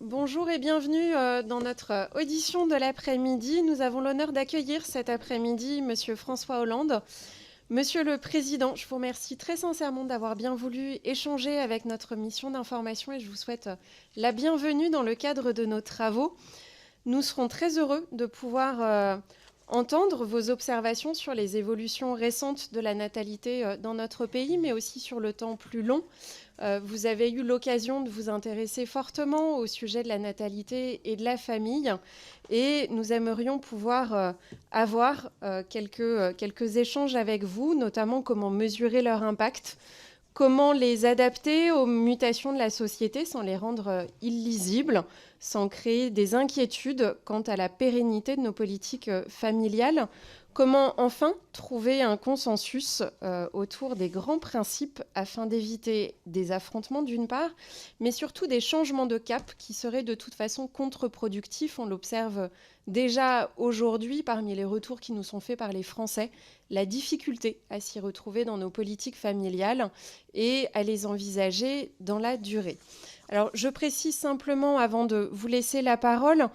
Bonjour et bienvenue dans notre audition de l'après-midi. Nous avons l'honneur d'accueillir cet après-midi Monsieur François Hollande. Monsieur le Président, je vous remercie très sincèrement d'avoir bien voulu échanger avec notre mission d'information et je vous souhaite la bienvenue dans le cadre de nos travaux. Nous serons très heureux de pouvoir entendre vos observations sur les évolutions récentes de la natalité dans notre pays, mais aussi sur le temps plus long. Vous avez eu l'occasion de vous intéresser fortement au sujet de la natalité et de la famille. Et nous aimerions pouvoir avoir quelques échanges avec vous, notamment comment mesurer leur impact, comment les adapter aux mutations de la société sans les rendre illisibles, sans créer des inquiétudes quant à la pérennité de nos politiques familiales. Comment enfin trouver un consensus autour des grands principes afin d'éviter des affrontements d'une part, mais surtout des changements de cap qui seraient de toute façon contre-productifs. On l'observe déjà aujourd'hui parmi les retours qui nous sont faits par les Français, la difficulté à s'y retrouver dans nos politiques familiales et à les envisager dans la durée. Alors, je précise simplement, avant de vous laisser la parole,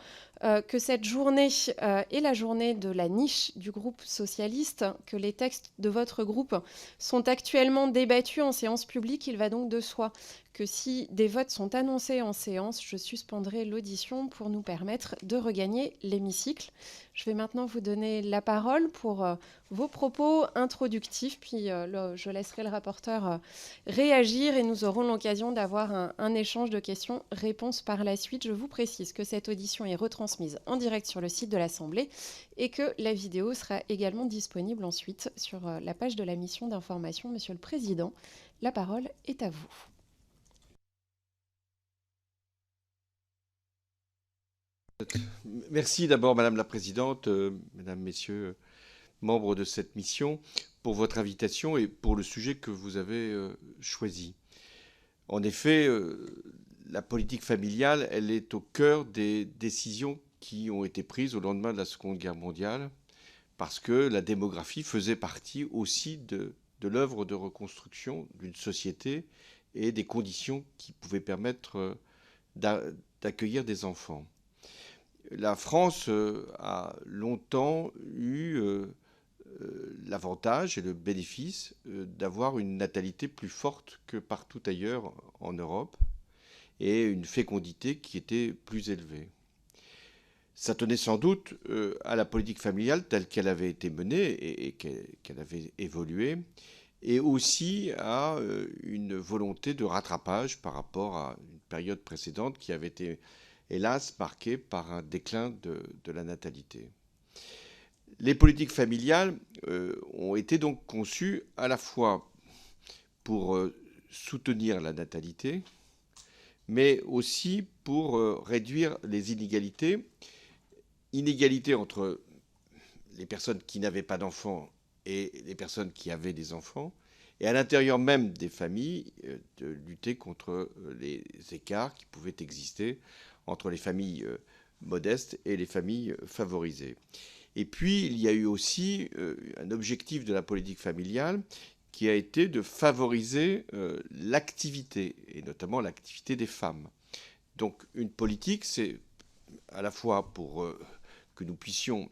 que cette journée est la journée de la niche du groupe socialiste, que les textes de votre groupe sont actuellement débattus en séance publique. Il va donc de soi que si des votes sont annoncés en séance, je suspendrai l'audition pour nous permettre de regagner l'hémicycle. Je vais maintenant vous donner la parole pour vos propos introductifs, puis je laisserai le rapporteur réagir et nous aurons l'occasion d'avoir un échange de questions-réponses par la suite. Je vous précise que cette audition est retransmise en direct sur le site de l'Assemblée et que la vidéo sera également disponible ensuite sur la page de la mission d'information. Monsieur le Président, la parole est à vous. Merci d'abord, Madame la Présidente, Mesdames, Messieurs, membres de cette mission, pour votre invitation et pour le sujet que vous avez choisi. En effet, la politique familiale, elle est au cœur des décisions qui ont été prises au lendemain de la Seconde Guerre mondiale, parce que la démographie faisait partie aussi de l'œuvre de reconstruction d'une société et des conditions qui pouvaient permettre d'accueillir des enfants. La France a longtemps eu l'avantage et le bénéfice d'avoir une natalité plus forte que partout ailleurs en Europe et une fécondité qui était plus élevée. Ça tenait sans doute à la politique familiale telle qu'elle avait été menée et qu'elle avait évolué, et aussi à une volonté de rattrapage par rapport à une période précédente qui avait été, hélas, marquée par un déclin de la natalité. Les politiques familiales ont été donc conçues à la fois pour soutenir la natalité, mais aussi pour réduire les inégalités. Inégalités entre les personnes qui n'avaient pas d'enfants et les personnes qui avaient des enfants, et à l'intérieur même des familles, de lutter contre les écarts qui pouvaient exister entre les familles modestes et les familles favorisées. Et puis, il y a eu aussi un objectif de la politique familiale qui a été de favoriser l'activité, et notamment l'activité des femmes. Donc, une politique, c'est à la fois pour que nous puissions,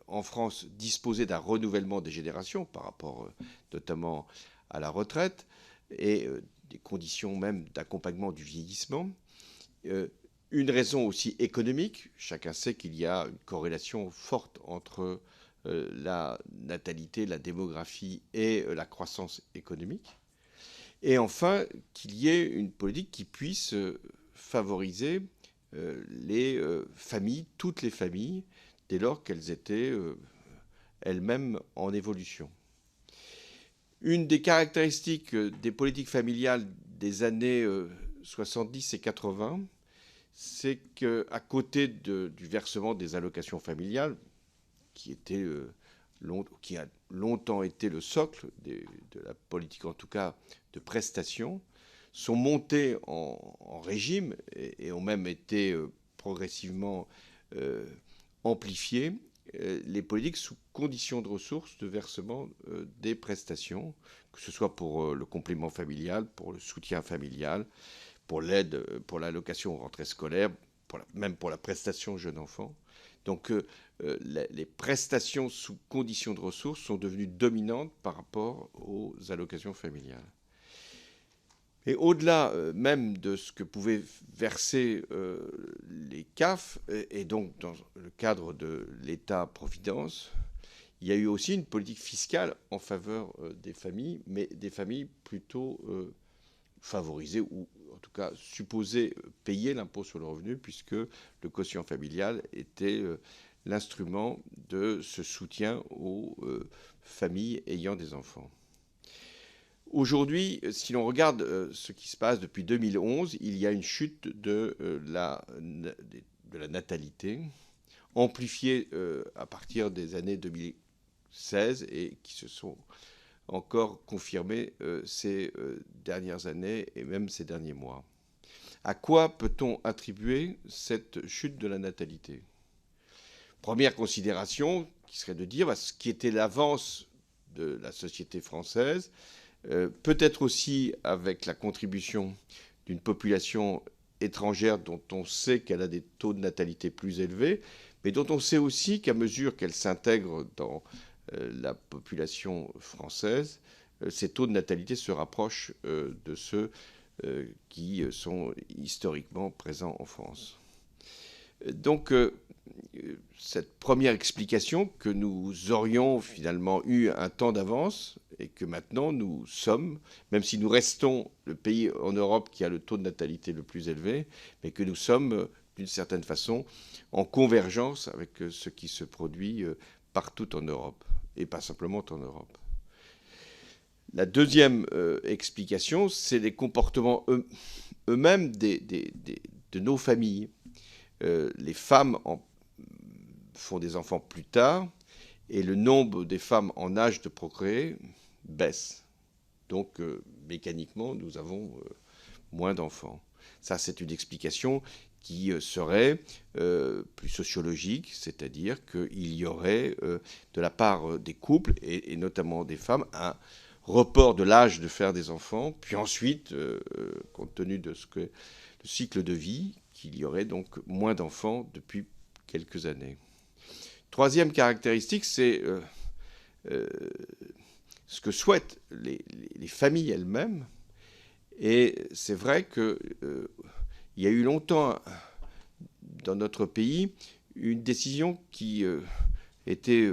en France, disposer d'un renouvellement des générations par rapport notamment à la retraite et des conditions même d'accompagnement du vieillissement. Une raison aussi économique. Chacun sait qu'il y a une corrélation forte entre la natalité, la démographie et la croissance économique. Et enfin, qu'il y ait une politique qui puisse favoriser les familles, toutes les familles, dès lors qu'elles étaient elles-mêmes en évolution. Une des caractéristiques des politiques familiales des années 70 et 80, c'est qu'à côté du versement des allocations familiales, qui a longtemps été le socle de la politique, en tout cas de prestations, sont montées en régime et ont même été progressivement amplifiées les politiques sous conditions de ressources de versement des prestations, que ce soit pour le complément familial, pour le soutien familial, pour l'aide, pour l'allocation aux rentrées scolaires, même pour la prestation jeune enfant. Donc les prestations sous conditions de ressources sont devenues dominantes par rapport aux allocations familiales. Et au-delà même de ce que pouvaient verser les CAF, et donc dans le cadre de l'État-providence, il y a eu aussi une politique fiscale en faveur des familles, mais des familles plutôt favorisées, ou en tout cas supposées payer l'impôt sur le revenu, puisque le quotient familial était l'instrument de ce soutien aux familles ayant des enfants. Aujourd'hui, si l'on regarde ce qui se passe depuis 2011, il y a une chute de la natalité, amplifiée à partir des années 2016 et qui se sont encore confirmées ces dernières années et même ces derniers mois. À quoi peut-on attribuer cette chute de la natalité ? Première considération, qui serait de dire ce qui était l'avance de la société française, peut-être aussi avec la contribution d'une population étrangère dont on sait qu'elle a des taux de natalité plus élevés, mais dont on sait aussi qu'à mesure qu'elle s'intègre dans la population française, ces taux de natalité se rapprochent de ceux qui sont historiquement présents en France. Donc, cette première explication que nous aurions finalement eu un temps d'avance et que maintenant nous sommes, même si nous restons le pays en Europe qui a le taux de natalité le plus élevé, mais que nous sommes d'une certaine façon en convergence avec ce qui se produit partout en Europe, et pas simplement en Europe. La deuxième explication, c'est les comportements eux-mêmes de nos familles. Les femmes font des enfants plus tard et le nombre des femmes en âge de procréer baisse. Donc, mécaniquement, nous avons moins d'enfants. Ça, c'est une explication qui serait plus sociologique, c'est-à-dire qu'il y aurait, de la part des couples, et notamment des femmes, un report de l'âge de faire des enfants, puis ensuite, compte tenu de ce que le cycle de vie, qu'il y aurait donc moins d'enfants depuis quelques années. Troisième caractéristique, c'est ce que souhaitent les familles elles-mêmes. Et c'est vrai qu'il y a eu longtemps dans notre pays une décision qui était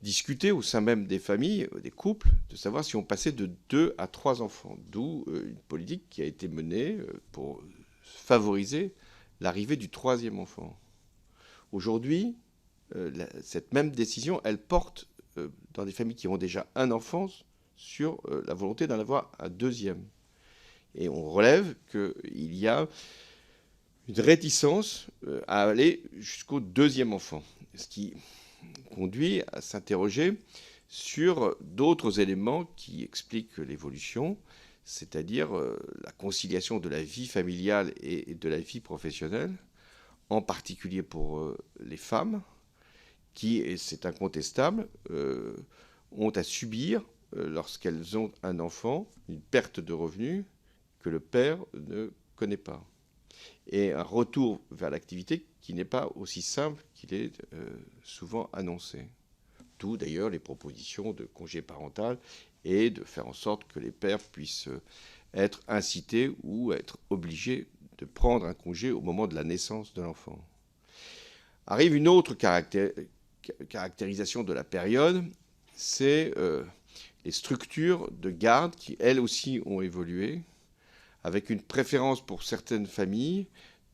discutée au sein même des familles, des couples, de savoir si on passait de 2 à 3 enfants. D'où une politique qui a été menée pour favoriser l'arrivée du 3e enfant. Aujourd'hui, cette même décision, elle porte dans des familles qui ont déjà un enfant sur la volonté d'en avoir un 2e. Et on relève qu'il y a une réticence à aller jusqu'au 2e enfant, ce qui conduit à s'interroger sur d'autres éléments qui expliquent l'évolution, c'est-à-dire la conciliation de la vie familiale et de la vie professionnelle, en particulier pour les femmes, qui, et c'est incontestable, ont à subir, lorsqu'elles ont un enfant, une perte de revenus que le père ne connaît pas. Et un retour vers l'activité qui n'est pas aussi simple qu'il est souvent annoncé. D'où d'ailleurs les propositions de congé parental et de faire en sorte que les pères puissent être incités ou être obligés de prendre un congé au moment de la naissance de l'enfant. Arrive une autre caractérisation de la période, c'est les structures de garde qui, elles aussi, ont évolué, avec une préférence pour certaines familles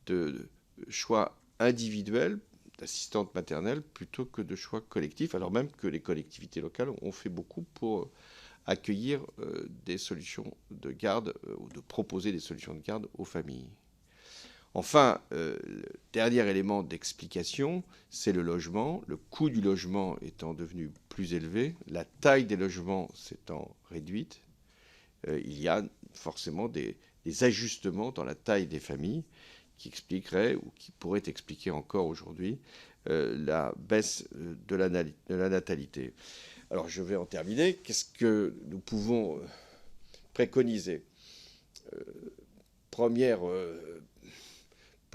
de choix individuels d'assistantes maternelles plutôt que de choix collectifs, alors même que les collectivités locales ont fait beaucoup pour accueillir des solutions de garde ou de proposer des solutions de garde aux familles. Enfin, le dernier élément d'explication, c'est le logement. Le coût du logement étant devenu plus élevé, la taille des logements s'étant réduite, il y a forcément des ajustements dans la taille des familles qui expliqueraient ou qui pourraient expliquer encore aujourd'hui la baisse de la natalité. Alors je vais en terminer. Qu'est-ce que nous pouvons préconiser ? Première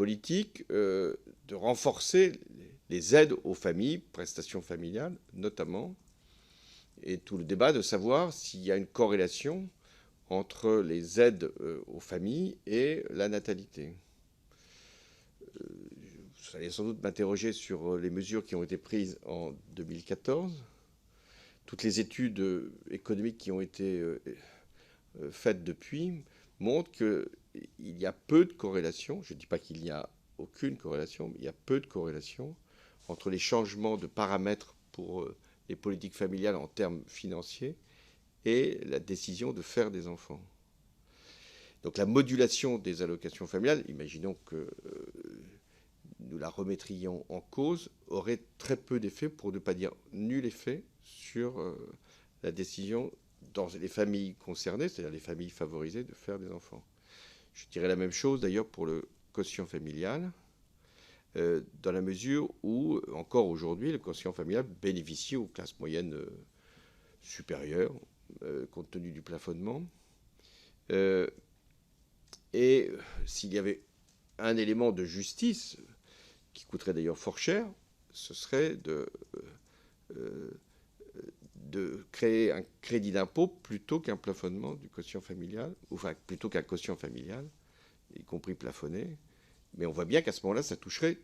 politique de renforcer les aides aux familles, prestations familiales notamment, et tout le débat de savoir s'il y a une corrélation entre les aides aux familles et la natalité. Vous allez sans doute m'interroger sur les mesures qui ont été prises en 2014. Toutes les études économiques qui ont été faites depuis montrent qu'il y a peu de corrélation. Je ne dis pas qu'il n'y a aucune corrélation, mais il y a peu de corrélation entre les changements de paramètres pour les politiques familiales en termes financiers et la décision de faire des enfants. Donc la modulation des allocations familiales, imaginons que nous la remettrions en cause, aurait très peu d'effet, pour ne pas dire nul effet, sur la décision dans les familles concernées, c'est-à-dire les familles favorisées, de faire des enfants. Je dirais la même chose d'ailleurs pour le quotient familial, dans la mesure où, encore aujourd'hui, le quotient familial bénéficie aux classes moyennes supérieures, compte tenu du plafonnement. Et s'il y avait un élément de justice, qui coûterait d'ailleurs fort cher, ce serait de créer un crédit d'impôt plutôt qu'un plafonnement du quotient familial, enfin plutôt qu'un quotient familial, y compris plafonné. Mais on voit bien qu'à ce moment-là, ça toucherait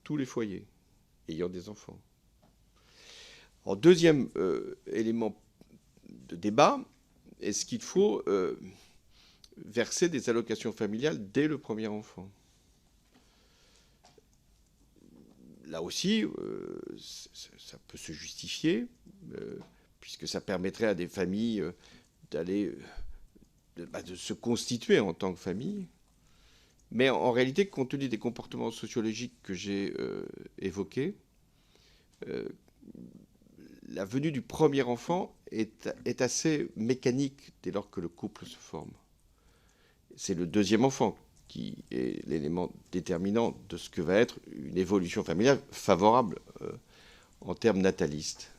tous les foyers ayant des enfants. En deuxième élément de débat, est-ce qu'il faut verser des allocations familiales dès le premier enfant? Là aussi, ça peut se justifier, puisque ça permettrait à des familles de se constituer en tant que famille. Mais en réalité, compte tenu des comportements sociologiques que j'ai évoqués, la venue du premier enfant est assez mécanique dès lors que le couple se forme. C'est le deuxième enfant qui est l'élément déterminant de ce que va être une évolution familiale favorable en termes natalistes.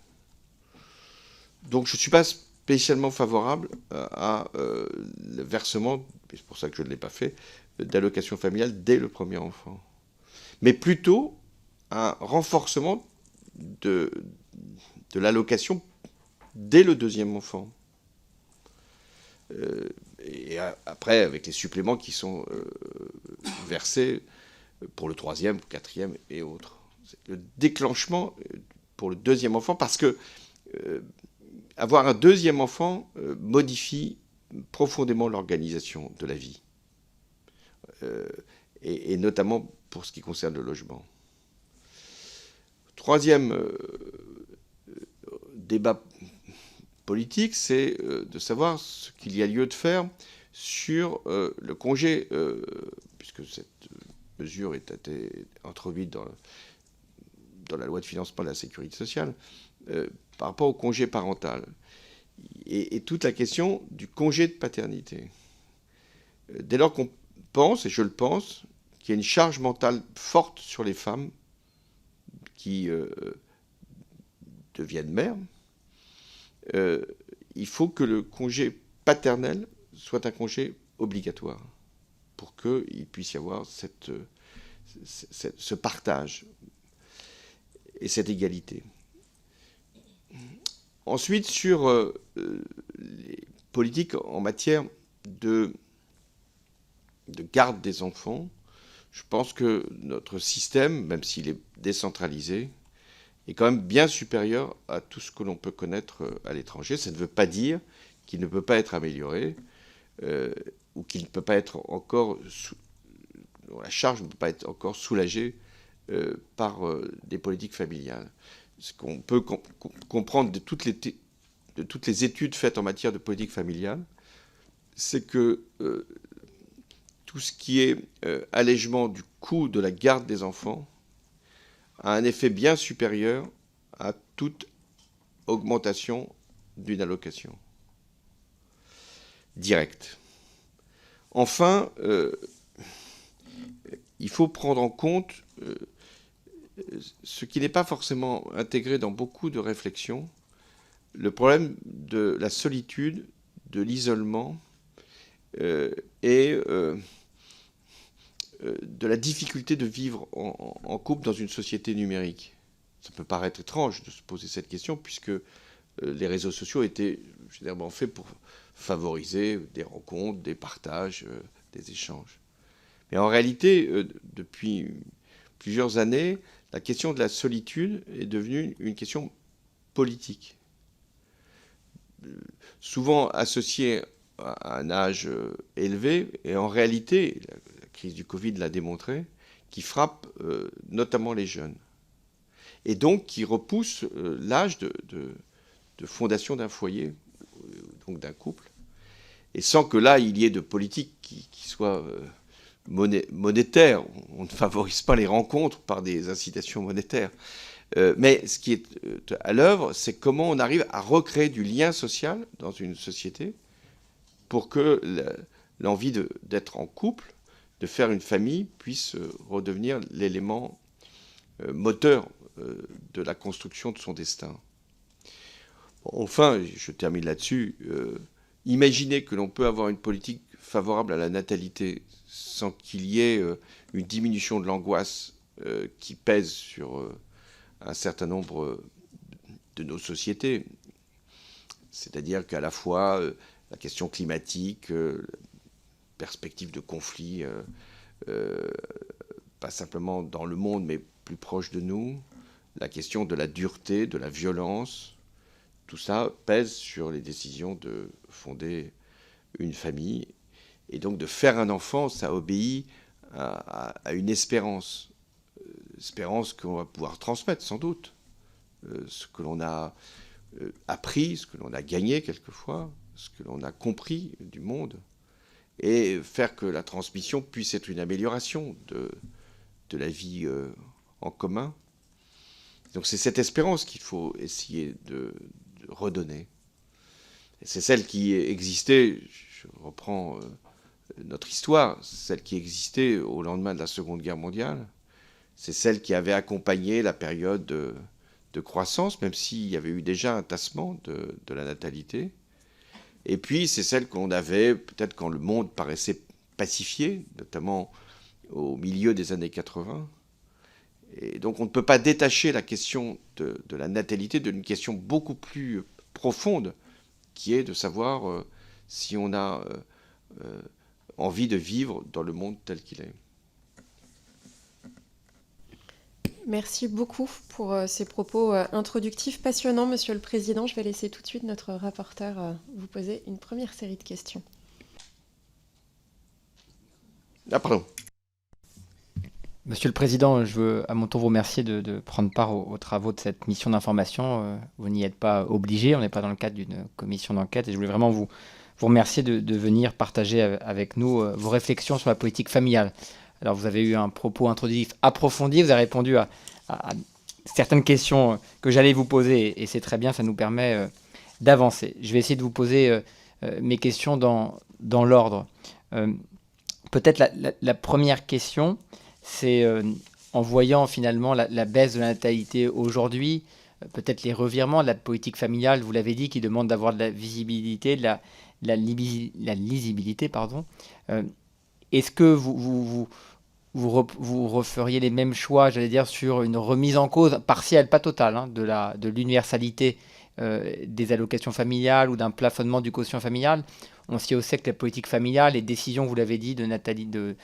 Donc je ne suis pas spécialement favorable à le versement, c'est pour ça que je ne l'ai pas fait, d'allocation familiale dès le premier enfant. Mais plutôt un renforcement de l'allocation dès le deuxième enfant. Et après, avec les suppléments qui sont versés pour le troisième, quatrième et autres. Le déclenchement pour le deuxième enfant, parce que avoir un deuxième enfant modifie profondément l'organisation de la vie, et notamment pour ce qui concerne le logement. Troisième débat politique, c'est de savoir ce qu'il y a lieu de faire sur le congé, puisque cette mesure est introduite dans la loi de financement de la sécurité sociale, par rapport au congé parental. Et toute la question du congé de paternité. Dès lors qu'on pense, et je le pense, qu'il y a une charge mentale forte sur les femmes qui deviennent mères, il faut que le congé paternel soit un congé obligatoire pour qu'il puisse y avoir ce partage et cette égalité. Ensuite, sur les politiques en matière de garde des enfants, je pense que notre système, même s'il est décentralisé, est quand même bien supérieur à tout ce que l'on peut connaître à l'étranger. Ça ne veut pas dire qu'il ne peut pas être amélioré ou qu'il ne peut pas être encore la charge ne peut pas être encore soulagée par des politiques familiales. Ce qu'on peut comprendre de toutes les études faites en matière de politique familiale, c'est que tout ce qui est allègement du coût de la garde des enfants a un effet bien supérieur à toute augmentation d'une allocation directe. Enfin, il faut prendre en compte ce qui n'est pas forcément intégré dans beaucoup de réflexions, le problème de la solitude, de l'isolement et de la difficulté de vivre en couple dans une société numérique. Ça peut paraître étrange de se poser cette question, puisque les réseaux sociaux étaient généralement faits pour favoriser des rencontres, des partages, des échanges. Mais en réalité, depuis plusieurs années, la question de la solitude est devenue une question politique. Souvent associée à un âge élevé, et en réalité, la crise du Covid l'a démontré, qui frappe notamment les jeunes. Et donc qui repousse l'âge de fondation d'un foyer, donc d'un couple, et sans que là, il y ait de politique qui soit monétaire. On ne favorise pas les rencontres par des incitations monétaires. Mais ce qui est à l'œuvre, c'est comment on arrive à recréer du lien social dans une société pour que l'envie d'être en couple, de faire une famille, puisse redevenir l'élément moteur de la construction de son destin. Enfin, je termine là-dessus, imaginez que l'on peut avoir une politique favorable à la natalité sans qu'il y ait une diminution de l'angoisse qui pèse sur un certain nombre de nos sociétés. C'est-à-dire qu'à la fois la question climatique, perspective de conflit, pas simplement dans le monde, mais plus proche de nous, la question de la dureté, de la violence, tout ça pèse sur les décisions de fonder une famille. Et donc de faire un enfant, ça obéit à une espérance. Espérance qu'on va pouvoir transmettre sans doute. Ce que l'on a appris, ce que l'on a gagné quelquefois, ce que l'on a compris du monde. Et faire que la transmission puisse être une amélioration de la vie en commun. Donc c'est cette espérance qu'il faut essayer de redonner. Et c'est celle qui existait, je reprends notre histoire, celle qui existait au lendemain de la Seconde Guerre mondiale. C'est celle qui avait accompagné la période de croissance, même s'il y avait eu déjà un tassement de la natalité. Et puis c'est celle qu'on avait peut-être quand le monde paraissait pacifié, notamment au milieu des années 80. Et donc on ne peut pas détacher la question de la natalité d'une question beaucoup plus profonde, qui est de savoir si on a envie de vivre dans le monde tel qu'il est. Merci beaucoup pour ces propos introductifs passionnants, Monsieur le Président. Je vais laisser tout de suite notre rapporteur vous poser une première série de questions. Ah, pardon. Monsieur le Président, je veux à mon tour vous remercier de prendre part aux travaux de cette mission d'information. Vous n'y êtes pas obligé, on n'est pas dans le cadre d'une commission d'enquête. Et je voulais vraiment vous remercier de venir partager avec nous vos réflexions sur la politique familiale. Alors vous avez eu un propos introductif approfondi, vous avez répondu à certaines questions que j'allais vous poser, et c'est très bien, ça nous permet d'avancer. Je vais essayer de vous poser mes questions dans l'ordre. Peut-être la première question, c'est en voyant finalement la baisse de la natalité aujourd'hui, peut-être les revirements de la politique familiale, vous l'avez dit, qui demande d'avoir de la visibilité, de la lisibilité, pardon. Est-ce que vous referiez les mêmes choix, j'allais dire, sur une remise en cause partielle, pas totale, hein, de l'universalité des allocations familiales ou d'un plafonnement du quotient familial? On sait aussi que la politique familiale, les décisions, vous l'avez dit, de Nathalie, de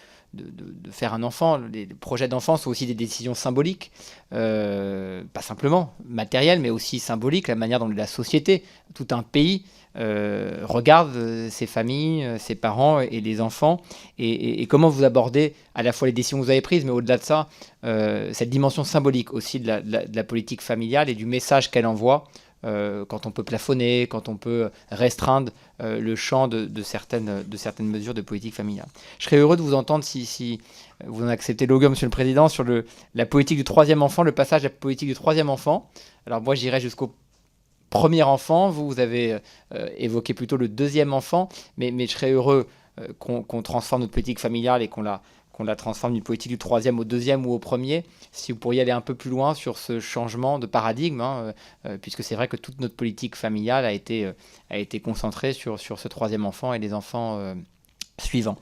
faire un enfant, les projets d'enfant sont aussi des décisions symboliques, pas simplement matérielles, mais aussi symboliques, la manière dont la société, tout un pays, regarde ses familles, ses parents et les enfants, et comment vous abordez à la fois les décisions que vous avez prises, mais au-delà de ça, cette dimension symbolique aussi de la politique familiale et du message qu'elle envoie, quand on peut plafonner, quand on peut restreindre le champ de certaines mesures de politique familiale. Je serais heureux de vous entendre, si vous en acceptez l'augure, Monsieur le Président, sur la politique du troisième enfant, le passage à la politique du troisième enfant. Alors moi, j'irai jusqu'au premier enfant. Vous avez évoqué plutôt le deuxième enfant, mais je serais heureux qu'on transforme notre politique familiale et qu'on la transforme d'une politique du troisième au deuxième ou au premier, si vous pourriez aller un peu plus loin sur ce changement de paradigme, hein, puisque c'est vrai que toute notre politique familiale a été concentrée sur ce troisième enfant et les enfants suivants.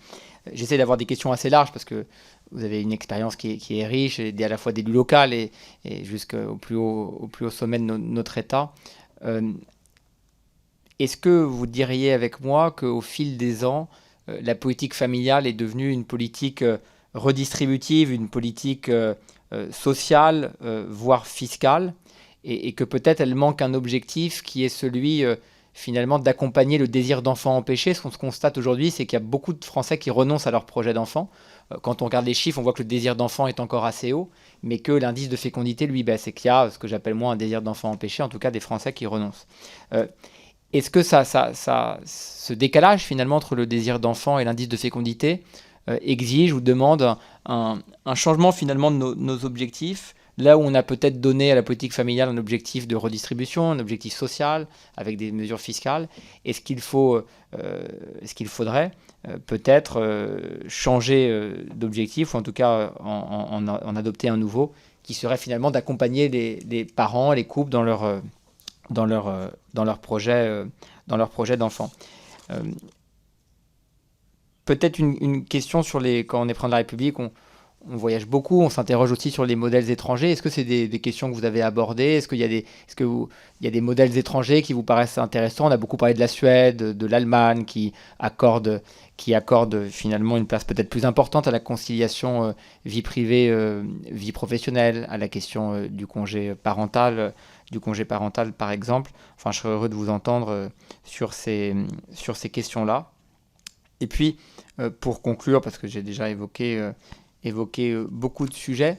J'essaie d'avoir des questions assez larges parce que vous avez une expérience qui est riche, et à la fois d'élu local et jusqu'au plus haut sommet de notre État. Euh, Est-ce que vous diriez avec moi qu'au fil des ans, la politique familiale est devenue une politique redistributive, une politique sociale, voire fiscale, et que peut-être elle manque un objectif qui est celui finalement d'accompagner le désir d'enfant empêché. Ce qu'on constate aujourd'hui, c'est qu'il y a beaucoup de Français qui renoncent à leur projet d'enfant. Quand on regarde les chiffres, on voit que le désir d'enfant est encore assez haut, mais que l'indice de fécondité, lui, baisse, et qu'il y a ce que j'appelle moi un désir d'enfant empêché, en tout cas des Français qui renoncent. Euh, Est-ce que ce décalage finalement entre le désir d'enfant et l'indice de fécondité exige ou demande un changement finalement de nos objectifs, là où on a peut-être donné à la politique familiale un objectif de redistribution, un objectif social, avec des mesures fiscales? Est-ce qu'il faudrait peut-être changer d'objectif, ou en tout cas en adopter un nouveau, qui serait finalement d'accompagner les parents, les couples dans leur projet d'enfant. Euh, Peut-être une question sur quand on est président de la République, on voyage beaucoup, on s'interroge aussi sur les modèles étrangers. Est-ce que c'est des questions que vous avez abordées? Est-ce qu'il y a il y a des modèles étrangers qui vous paraissent intéressants? On a beaucoup parlé de la Suède, de l'Allemagne, qui accordent finalement une place peut-être plus importante à la conciliation vie privée, vie professionnelle, à la question du congé parental, par exemple. Enfin, je serais heureux de vous entendre sur ces questions-là. Et puis, pour conclure, parce que j'ai déjà évoqué beaucoup de sujets,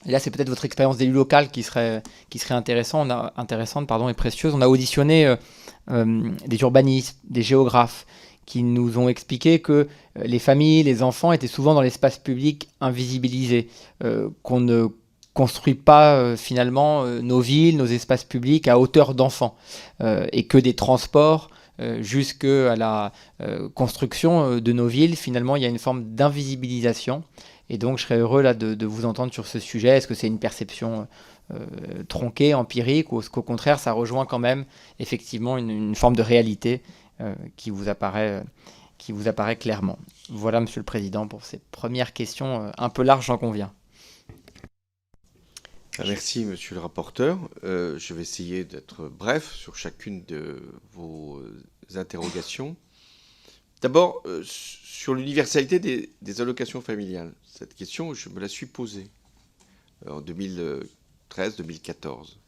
et là c'est peut-être votre expérience d'élu local qui serait intéressante, et précieuse. On a auditionné des urbanistes, des géographes, qui nous ont expliqué que les familles, les enfants étaient souvent dans l'espace public invisibilisés, qu'on ne construit pas finalement nos villes, nos espaces publics à hauteur d'enfants, et que des transports jusqu'à la construction de nos villes, finalement il y a une forme d'invisibilisation. Et donc je serais heureux là de vous entendre sur ce sujet. Est-ce que c'est une perception tronquée, empirique, ou est-ce qu'au contraire ça rejoint quand même effectivement une forme de réalité qui vous apparaît clairement? Voilà, Monsieur le Président, pour ces premières questions un peu larges, j'en conviens. Merci, monsieur le rapporteur. Je vais essayer d'être bref sur chacune de vos interrogations. D'abord, sur l'universalité des allocations familiales. Cette question, je me la suis posée en 2013-2014.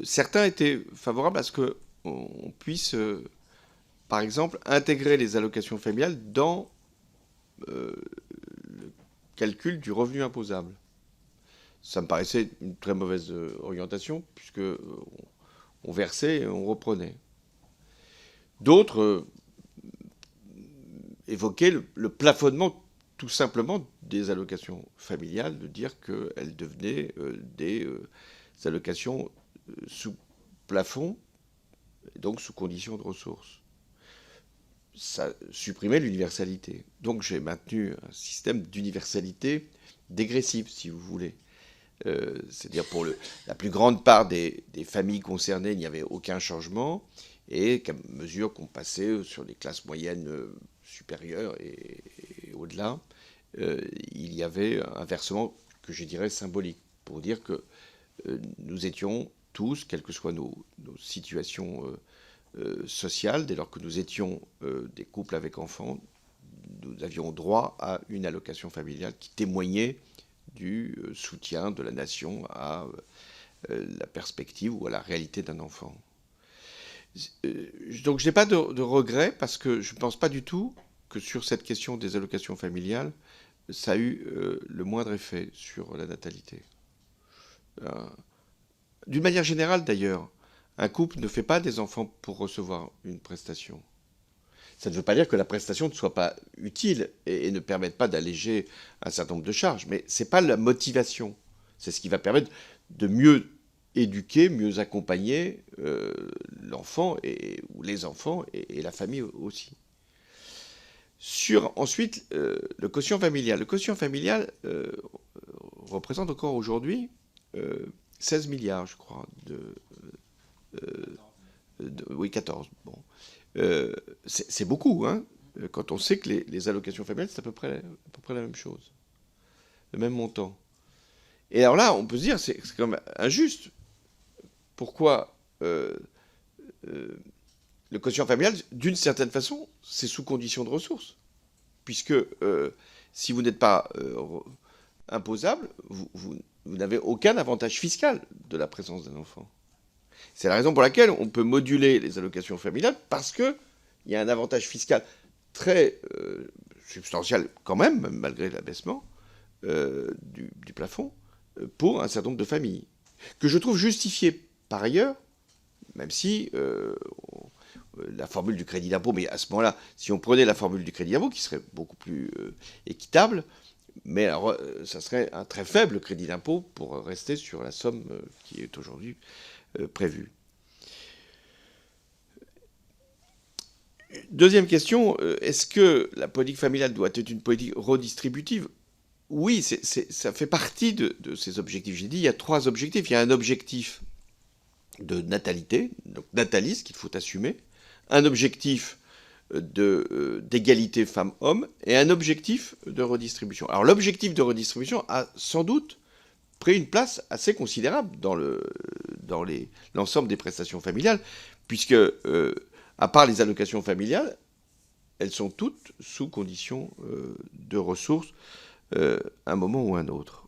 Certains étaient favorables à ce qu'on puisse, par exemple, intégrer les allocations familiales dans le calcul du revenu imposable. Ça me paraissait une très mauvaise orientation, puisque on versait et on reprenait. D'autres évoquaient le plafonnement tout simplement des allocations familiales, de dire qu'elles devenaient des allocations sous plafond, et donc sous conditions de ressources. Ça supprimait l'universalité. Donc j'ai maintenu un système d'universalité dégressive, si vous voulez. C'est-à-dire pour la plus grande part des familles concernées, il n'y avait aucun changement, et qu'à mesure qu'on passait sur les classes moyennes supérieures et au-delà, il y avait un versement que je dirais symbolique, pour dire que nous étions tous, quelles que soient nos situations sociales, dès lors que nous étions des couples avec enfants, nous avions droit à une allocation familiale qui témoignait du soutien de la nation à la perspective ou à la réalité d'un enfant. Donc je n'ai pas de regret, parce que je ne pense pas du tout que sur cette question des allocations familiales, ça a eu le moindre effet sur la natalité. D'une manière générale d'ailleurs, un couple ne fait pas des enfants pour recevoir une prestation. Ça ne veut pas dire que la prestation ne soit pas utile et ne permette pas d'alléger un certain nombre de charges, mais ce n'est pas la motivation. C'est ce qui va permettre de mieux éduquer, mieux accompagner l'enfant ou les enfants et la famille aussi. Sur ensuite le quotient familial. Le quotient familial représente encore aujourd'hui 16 milliards, je crois, oui, 14. Bon. C'est beaucoup, hein. quand on sait que les allocations familiales, c'est à peu près la même chose, le même montant. Et alors là, on peut se dire, c'est quand même injuste. Pourquoi le quotient familial, d'une certaine façon, c'est sous condition de ressources. Puisque si vous n'êtes pas imposable, vous n'avez aucun avantage fiscal de la présence d'un enfant. C'est la raison pour laquelle on peut moduler les allocations familiales, parce qu'il y a un avantage fiscal très substantiel quand même malgré l'abaissement du plafond, pour un certain nombre de familles, que je trouve justifié par ailleurs, même si la formule du crédit d'impôt, mais à ce moment-là, si on prenait la formule du crédit d'impôt, qui serait beaucoup plus équitable, mais alors, ça serait un très faible crédit d'impôt pour rester sur la somme qui est aujourd'hui prévue. Deuxième question, est-ce que la politique familiale doit être une politique redistributive ? Oui, ça fait partie de ces objectifs. J'ai dit, il y a 3 objectifs. Il y a un objectif de natalité, donc nataliste, qu'il faut assumer, un objectif d'égalité femmes-hommes et un objectif de redistribution. Alors l'objectif de redistribution a sans doute pris une place assez considérable dans l'ensemble des prestations familiales, puisque, à part les allocations familiales, elles sont toutes sous condition de ressources, un moment ou un autre.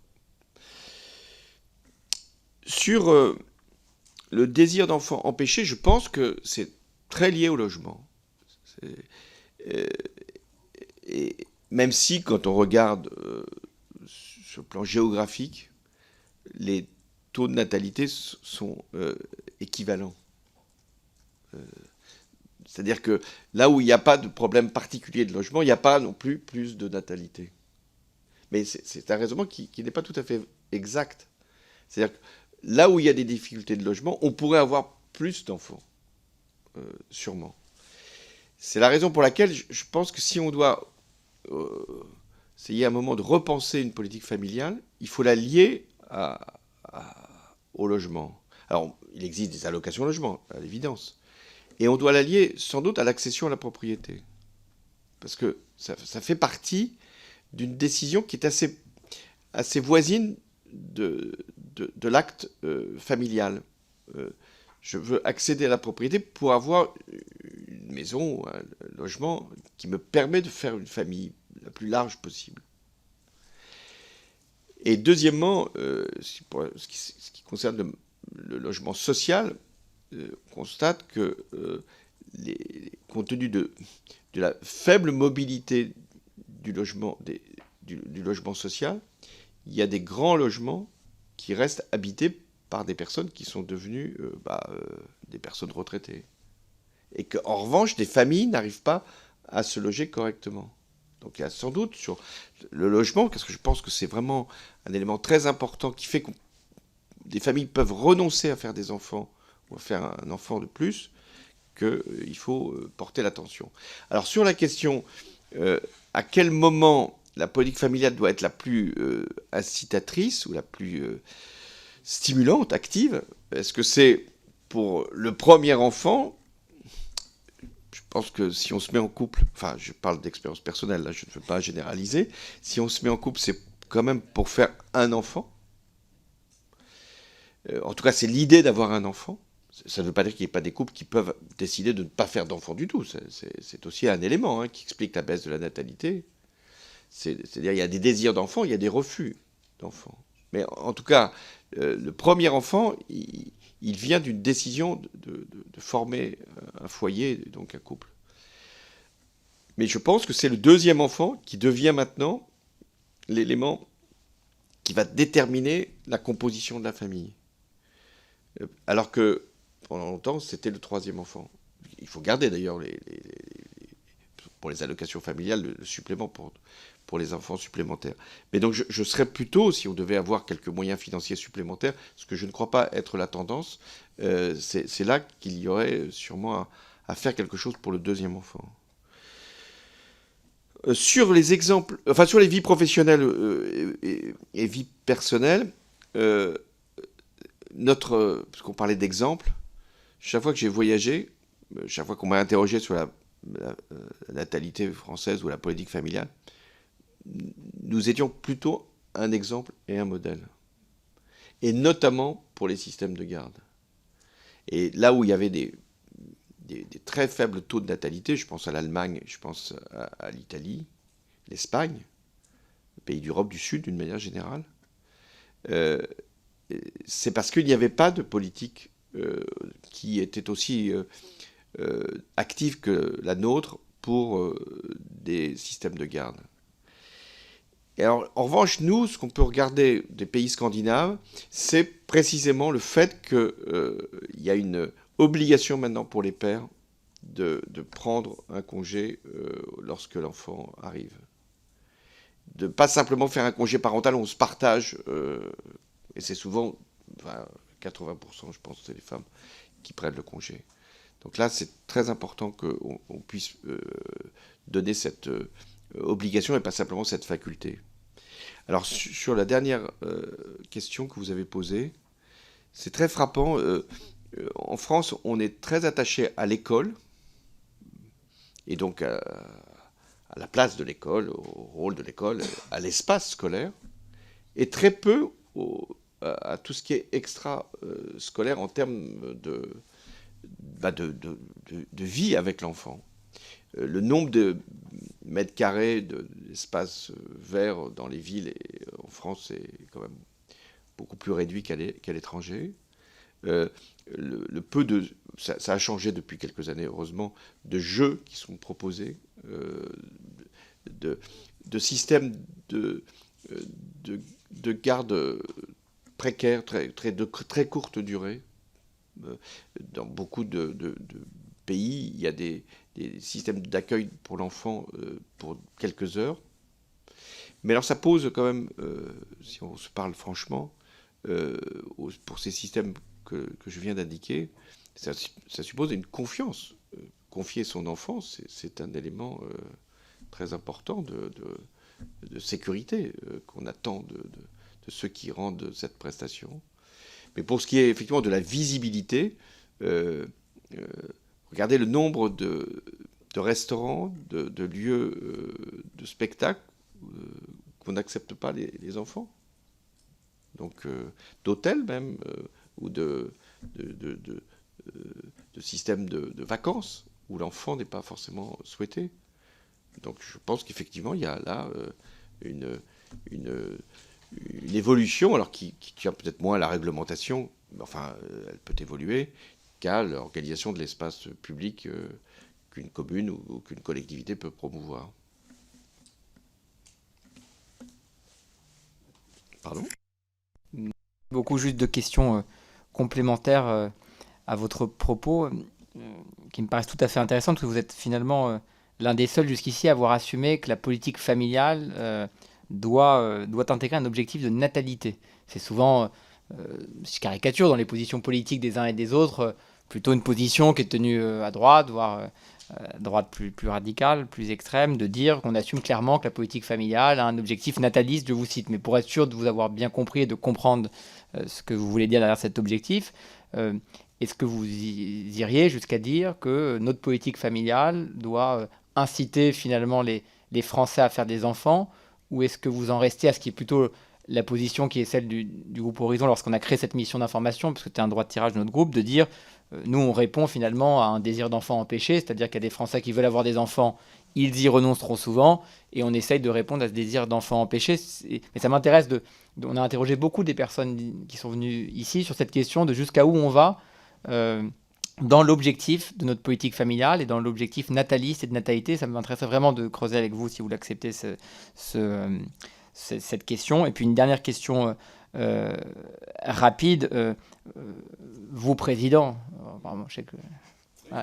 Sur le désir d'enfant empêché, je pense que c'est très lié au logement. Et même si, quand on regarde sur le plan géographique, les taux de natalité sont équivalents. C'est-à-dire que là où il n'y a pas de problème particulier de logement, il n'y a pas non plus plus de natalité. Mais c'est un raisonnement qui n'est pas tout à fait exact. C'est-à-dire que là où il y a des difficultés de logement, on pourrait avoir plus d'enfants, sûrement. C'est la raison pour laquelle je pense que si on doit essayer à un moment de repenser une politique familiale, il faut la lier au logement. Alors, il existe des allocations au logement, à l'évidence. Et on doit la lier sans doute à l'accession à la propriété. Parce que ça fait partie d'une décision qui est assez voisine de l'acte familial. Je veux accéder à la propriété pour avoir une maison, un logement qui me permet de faire une famille la plus large possible. Et deuxièmement, ce qui concerne le logement social, on constate que, compte tenu de la faible mobilité du logement social, il y a des grands logements qui restent habités par des personnes qui sont devenues des personnes retraitées. Et qu'en revanche, des familles n'arrivent pas à se loger correctement. Donc il y a sans doute sur le logement, parce que je pense que c'est vraiment un élément très important qui fait que des familles peuvent renoncer à faire des enfants ou à faire un enfant de plus, qu'il faut porter l'attention. Alors sur la question, à quel moment la politique familiale doit être la plus incitatrice ou la plus stimulante, active, est-ce que c'est pour le premier enfant ? Je pense que si on se met en couple, enfin je parle d'expérience personnelle, là je ne veux pas généraliser, si on se met en couple, c'est quand même pour faire un enfant. En tout cas, c'est l'idée d'avoir un enfant. Ça ne veut pas dire qu'il n'y ait pas des couples qui peuvent décider de ne pas faire d'enfant du tout. C'est aussi un élément qui explique la baisse de la natalité. C'est-à-dire qu'il y a des désirs d'enfants, il y a des refus d'enfants. Mais en tout cas, le premier enfant, il vient d'une décision de former un foyer, donc un couple. Mais je pense que c'est le deuxième enfant qui devient maintenant l'élément qui va déterminer la composition de la famille. Alors que pendant longtemps, c'était le troisième enfant. Il faut garder d'ailleurs pour les allocations familiales le supplément pour les enfants supplémentaires. Mais donc je serais plutôt, si on devait avoir quelques moyens financiers supplémentaires, ce que je ne crois pas être la tendance, c'est là qu'il y aurait sûrement à faire quelque chose pour le deuxième enfant. Sur les exemples, enfin sur les vies professionnelles et vies personnelles, parce qu'on parlait d'exemples, chaque fois que j'ai voyagé, chaque fois qu'on m'a interrogé sur la la natalité française ou la politique familiale, nous étions plutôt un exemple et un modèle. Et notamment pour les systèmes de garde. Et là où il y avait des très faibles taux de natalité, je pense à l'Allemagne, je pense à l'Italie, l'Espagne, les pays d'Europe du Sud d'une manière générale, c'est parce qu'il n'y avait pas de politique qui était aussi active que la nôtre pour des systèmes de garde. Et alors, en revanche, nous, ce qu'on peut regarder des pays scandinaves, c'est précisément le fait qu'il y a une obligation maintenant pour les pères de prendre un congé lorsque l'enfant arrive. De pas simplement faire un congé parental où on se partage, et c'est souvent, 80%, je pense, c'est les femmes qui prennent le congé. Donc là, c'est très important qu'on puisse donner cette obligation et pas simplement cette faculté. Alors sur la dernière question que vous avez posée, c'est très frappant. En France, on est très attaché à l'école et donc à la place de l'école, au rôle de l'école, à l'espace scolaire, et très peu à tout ce qui est extra-scolaire en termes de vie avec l'enfant. Le nombre de mètres carrés d'espace vert dans les villes en France est quand même beaucoup plus réduit qu'à l'étranger. Le peu de... Ça a changé depuis quelques années, heureusement, de jeux qui sont proposés, de systèmes de garde précaires, très courte durée. Dans beaucoup de pays, il y a des systèmes d'accueil pour l'enfant pour quelques heures. Mais alors ça pose quand même, si on se parle franchement, pour ces systèmes que je viens d'indiquer, ça suppose une confiance. Confier son enfant, c'est un élément très important de sécurité qu'on attend de ceux qui rendent cette prestation. Mais pour ce qui est effectivement de la visibilité, regardez le nombre de restaurants, de lieux de spectacle qu'on n'accepte pas les enfants. Donc d'hôtels même, ou de systèmes de vacances où l'enfant n'est pas forcément souhaité. Donc je pense qu'effectivement il y a là une évolution, alors qui tient peut-être moins à la réglementation, mais enfin elle peut évoluer, qu'à l'organisation de l'espace public qu'une commune ou qu'une collectivité peut promouvoir. Pardon ? Beaucoup juste de questions complémentaires à votre propos, qui me paraissent tout à fait intéressantes, parce que vous êtes finalement l'un des seuls jusqu'ici à avoir assumé que la politique familiale doit intégrer un objectif de natalité. C'est souvent, je caricature, dans les positions politiques des uns et des autres, plutôt une position qui est tenue à droite, voire droite plus radicale, plus extrême, de dire qu'on assume clairement que la politique familiale a un objectif nataliste, je vous cite. Mais pour être sûr de vous avoir bien compris et de comprendre ce que vous voulez dire derrière cet objectif, est-ce que vous iriez jusqu'à dire que notre politique familiale doit inciter finalement les Français à faire des enfants, ou est-ce que vous en restez à ce qui est plutôt la position qui est celle du groupe Horizon lorsqu'on a créé cette mission d'information, parce que c'était un droit de tirage de notre groupe, de dire nous on répond finalement à un désir d'enfant empêché, c'est-à-dire qu'il y a des Français qui veulent avoir des enfants, ils y renoncent trop souvent, et on essaye de répondre à ce désir d'enfant empêché. Mais ça m'intéresse on a interrogé beaucoup des personnes qui sont venues ici sur cette question de jusqu'à où on va dans l'objectif de notre politique familiale et dans l'objectif nataliste et de natalité. Ça m'intéresserait vraiment de creuser avec vous si vous l'acceptez cette question. Et puis une dernière question rapide. Vous, président, je sais que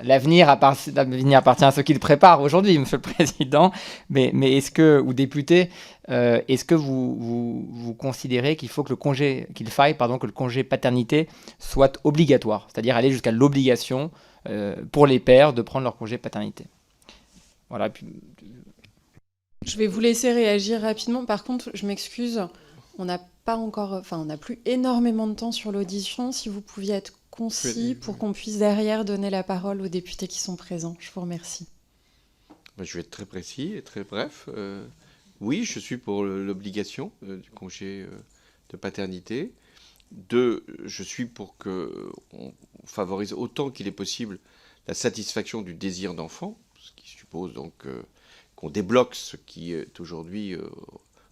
l'avenir appartient à ceux qui le préparent aujourd'hui, monsieur le président, mais est-ce que, ou député, est-ce que vous considérez qu'il faille que le congé paternité soit obligatoire, c'est-à-dire aller jusqu'à l'obligation pour les pères de prendre leur congé paternité? Voilà. Puis... Je vais vous laisser réagir rapidement. Par contre, je m'excuse, on n'a plus énormément de temps sur l'audition. Si vous pouviez être concis pour qu'on puisse derrière donner la parole aux députés qui sont présents. Je vous remercie. Je vais être très précis et très bref. Oui, je suis pour l'obligation du congé de paternité. 2, je suis pour qu'on favorise autant qu'il est possible la satisfaction du désir d'enfant, ce qui suppose donc qu'on débloque ce qui est aujourd'hui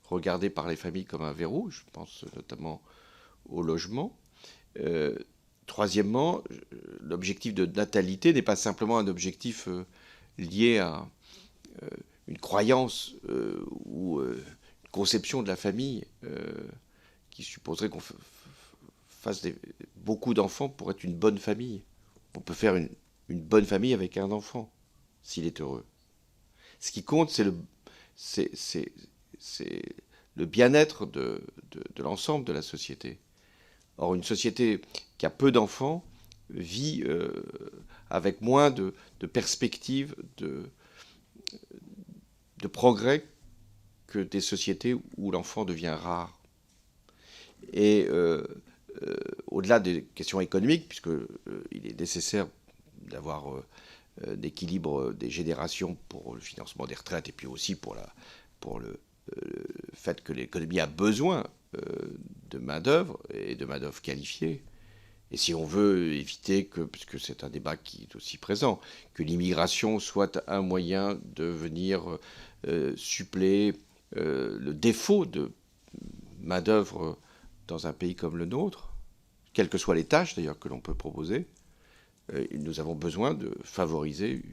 regardé par les familles comme un verrou. Je pense notamment au logement. Troisièmement, l'objectif de natalité n'est pas simplement un objectif lié à une croyance ou une conception de la famille qui supposerait qu'on fasse beaucoup d'enfants pour être une bonne famille. On peut faire une bonne famille avec un enfant, s'il est heureux. Ce qui compte, c'est le bien-être de l'ensemble de la société. Or, une société qui a peu d'enfants vit avec moins de perspectives de progrès que des sociétés où l'enfant devient rare. Et au-delà des questions économiques, puisqu'il est nécessaire d'avoir un équilibre des générations pour le financement des retraites et puis aussi pour le fait que l'économie a besoin de main-d'œuvre et de main-d'œuvre qualifiée. Et si on veut éviter que, puisque c'est un débat qui est aussi présent, que l'immigration soit un moyen de venir suppléer le défaut de main-d'œuvre dans un pays comme le nôtre, quelles que soient les tâches d'ailleurs que l'on peut proposer, nous avons besoin de favoriser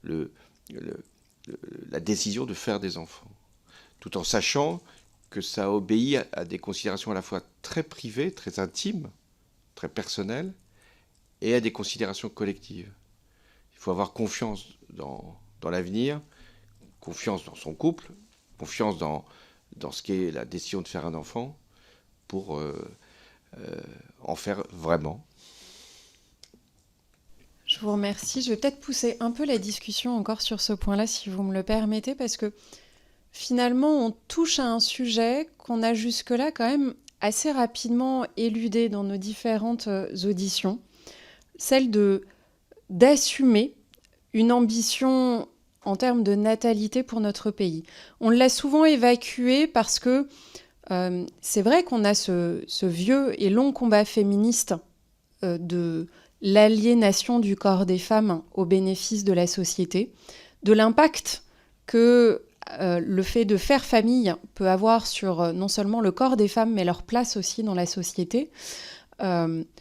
la décision de faire des enfants, tout en sachant que ça obéit à des considérations à la fois très privées, très intimes, très personnelles, et à des considérations collectives. Il faut avoir confiance dans l'avenir, confiance dans son couple, confiance dans ce qu'est la décision de faire un enfant, pour en faire vraiment. Je vous remercie. Je vais peut-être pousser un peu la discussion encore sur ce point-là, si vous me le permettez, parce que finalement, on touche à un sujet qu'on a jusque-là quand même assez rapidement éludé dans nos différentes auditions, celle d'assumer une ambition en termes de natalité pour notre pays. On l'a souvent évacué parce que c'est vrai qu'on a ce vieux et long combat féministe de l'aliénation du corps des femmes au bénéfice de la société, de l'impact que le fait de faire famille peut avoir sur non seulement le corps des femmes, mais leur place aussi dans la société, de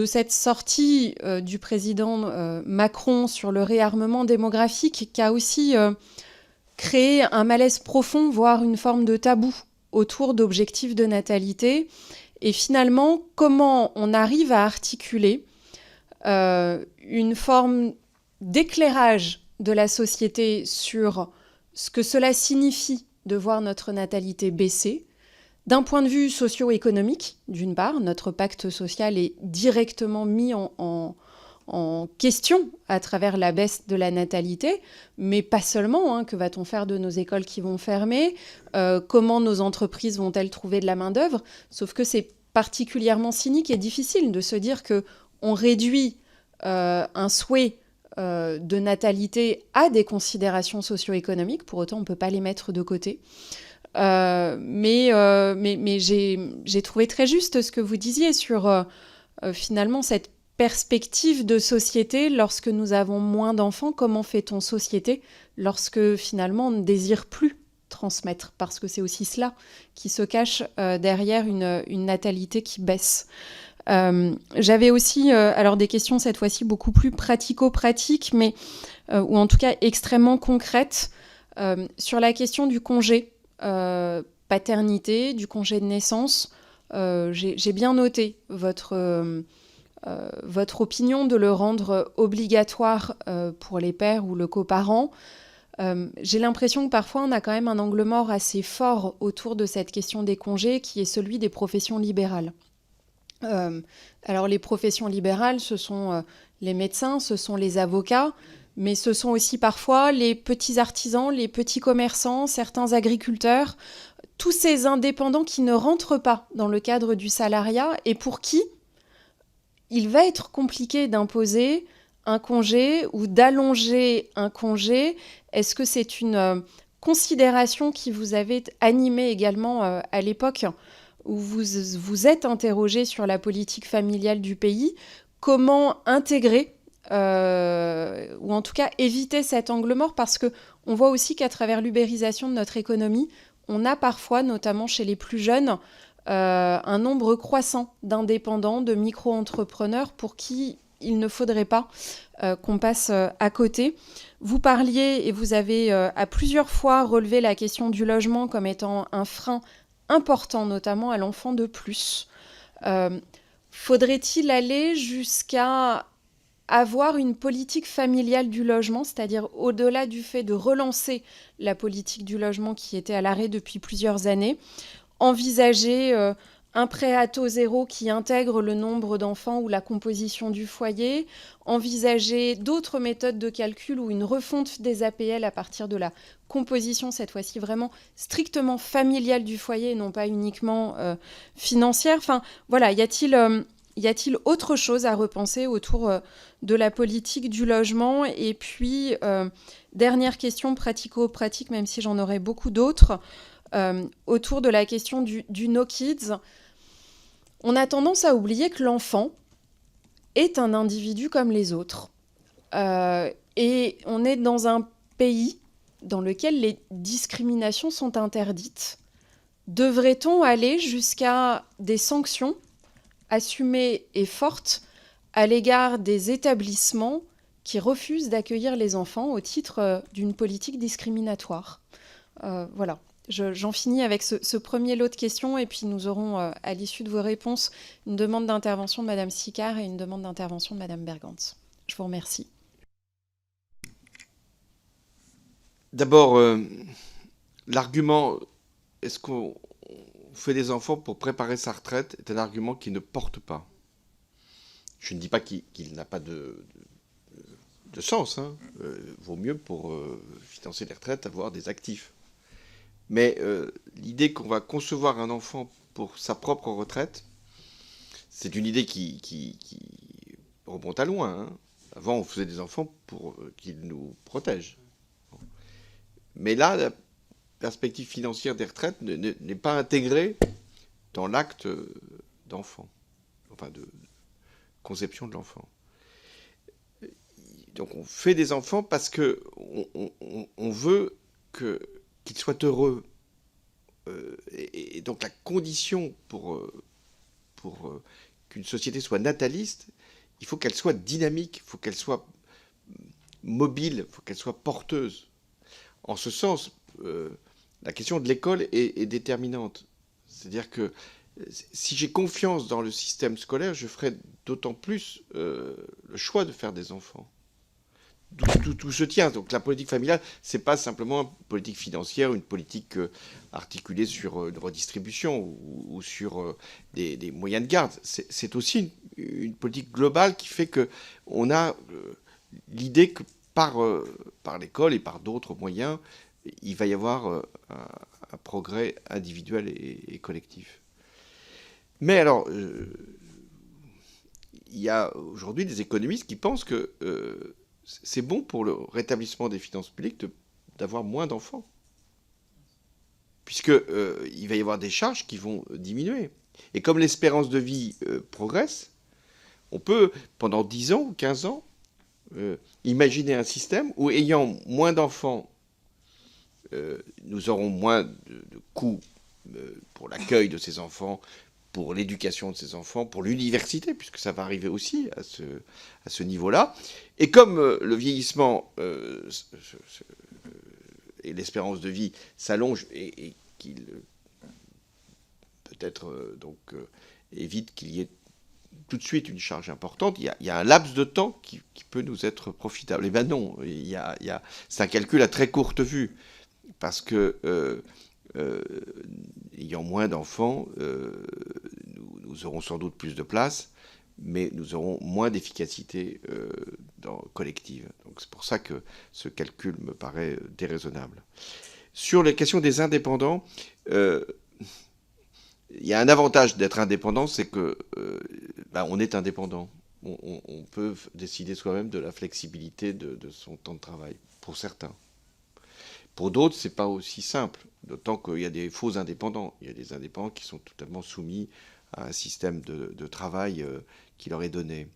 cette sortie du président Macron sur le réarmement démographique qui a aussi créé un malaise profond, voire une forme de tabou autour d'objectifs de natalité. Et finalement, comment on arrive à articuler une forme d'éclairage de la société sur ce que cela signifie de voir notre natalité baisser, d'un point de vue socio-économique, d'une part, notre pacte social est directement mis en question à travers la baisse de la natalité, mais pas seulement. Que va-t-on faire de nos écoles qui vont fermer ? Comment nos entreprises vont-elles trouver de la main-d'œuvre ? Sauf que c'est particulièrement cynique et difficile de se dire qu'on réduit un souhait de natalité à des considérations socio-économiques. Pour autant, on ne peut pas les mettre de côté. Mais j'ai trouvé très juste ce que vous disiez sur finalement cette perspective de société lorsque nous avons moins d'enfants. Comment fait-on société lorsque finalement on ne désire plus transmettre ? Parce que c'est aussi cela qui se cache derrière une natalité qui baisse. J'avais aussi alors des questions cette fois-ci beaucoup plus pratico-pratiques, mais ou en tout cas extrêmement concrètes sur la question du congé paternité, du congé de naissance. J'ai bien noté votre opinion de le rendre obligatoire pour les pères ou le coparent. J'ai l'impression que parfois on a quand même un angle mort assez fort autour de cette question des congés qui est celui des professions libérales. Alors les professions libérales, ce sont les médecins, ce sont les avocats, mais ce sont aussi parfois les petits artisans, les petits commerçants, certains agriculteurs, tous ces indépendants qui ne rentrent pas dans le cadre du salariat et pour qui il va être compliqué d'imposer un congé ou d'allonger un congé? Est-ce que c'est une considération qui vous avait animé également à l'époque où vous vous êtes interrogé sur la politique familiale du pays? Comment intégrer ou en tout cas éviter cet angle mort? Parce qu'on voit aussi qu'à travers l'ubérisation de notre économie, on a parfois, notamment chez les plus jeunes, un nombre croissant d'indépendants, de micro-entrepreneurs pour qui il ne faudrait pas qu'on passe à côté. Vous parliez et vous avez à plusieurs fois relevé la question du logement comme étant un frein important, notamment à l'enfant de plus. Faudrait-il aller jusqu'à avoir une politique familiale du logement, c'est-à-dire au-delà du fait de relancer la politique du logement qui était à l'arrêt depuis plusieurs années, envisager un prêt à taux zéro qui intègre le nombre d'enfants ou la composition du foyer, envisager d'autres méthodes de calcul ou une refonte des APL à partir de la composition, cette fois-ci vraiment strictement familiale du foyer et non pas uniquement financière. Enfin, voilà, y a-t-il autre chose à repenser autour de la politique du logement? Et puis, dernière question pratico-pratique, même si j'en aurais beaucoup d'autres, autour de la question du no kids. On a tendance à oublier que l'enfant est un individu comme les autres. Et on est dans un pays dans lequel les discriminations sont interdites. Devrait-on aller jusqu'à des sanctions assumées et fortes à l'égard des établissements qui refusent d'accueillir les enfants au titre d'une politique discriminatoire? Voilà. J'en finis avec ce premier lot de questions et puis nous aurons, à l'issue de vos réponses, une demande d'intervention de Madame Sicard et une demande d'intervention de Madame Bergantz. Je vous remercie. D'abord, l'argument « est-ce qu'on fait des enfants pour préparer sa retraite ?» est un argument qui ne porte pas. Je ne dis pas qu'il n'a pas de sens. Hein. Vaut mieux pour financer les retraites avoir des actifs. Mais l'idée qu'on va concevoir un enfant pour sa propre retraite, c'est une idée qui remonte à loin. Hein. Avant, on faisait des enfants pour qu'ils nous protègent. Mais là, la perspective financière des retraites n'est pas intégrée dans l'acte d'enfant, enfin de conception de l'enfant. Donc on fait des enfants parce qu'on veut qu'ils soient heureux. Et donc la condition pour qu'une société soit nataliste, il faut qu'elle soit dynamique, il faut qu'elle soit mobile, il faut qu'elle soit porteuse. En ce sens, la question de l'école est déterminante. C'est-à-dire que si j'ai confiance dans le système scolaire, je ferai d'autant plus le choix de faire des enfants. Tout se tient. Donc la politique familiale, c'est pas simplement une politique financière, une politique articulée sur une redistribution ou sur des moyens de garde. C'est aussi une politique globale qui fait qu'on a l'idée que par l'école et par d'autres moyens, il va y avoir un progrès individuel et collectif. Mais alors, il y a aujourd'hui des économistes qui pensent que c'est bon pour le rétablissement des finances publiques d'avoir moins d'enfants. Puisqu'il va y avoir des charges qui vont diminuer. Et comme l'espérance de vie progresse, on peut, pendant 10 ans ou 15 ans, imaginer un système où, ayant moins d'enfants, nous aurons moins de coûts pour l'accueil de ces enfants, pour l'éducation de ces enfants, pour l'université, puisque ça va arriver aussi à ce niveau-là. Et comme le vieillissement et l'espérance de vie s'allongent et qu'il peut-être évite qu'il y ait tout de suite une charge importante, il y a un laps de temps qui peut nous être profitable. Eh bien non, c'est un calcul à très courte vue, parce que ayant moins d'enfants, nous aurons sans doute plus de place, mais nous aurons moins d'efficacité collective. Donc c'est pour ça que ce calcul me paraît déraisonnable. Sur les questions des indépendants, il y a un avantage d'être indépendant, c'est que on est indépendant. on peut décider soi-même de la flexibilité de son temps de travail, pour certains. Pour d'autres, c'est pas aussi simple, d'autant qu'il y a des faux indépendants. Il y a des indépendants qui sont totalement soumis à un système de travail qui leur est donné.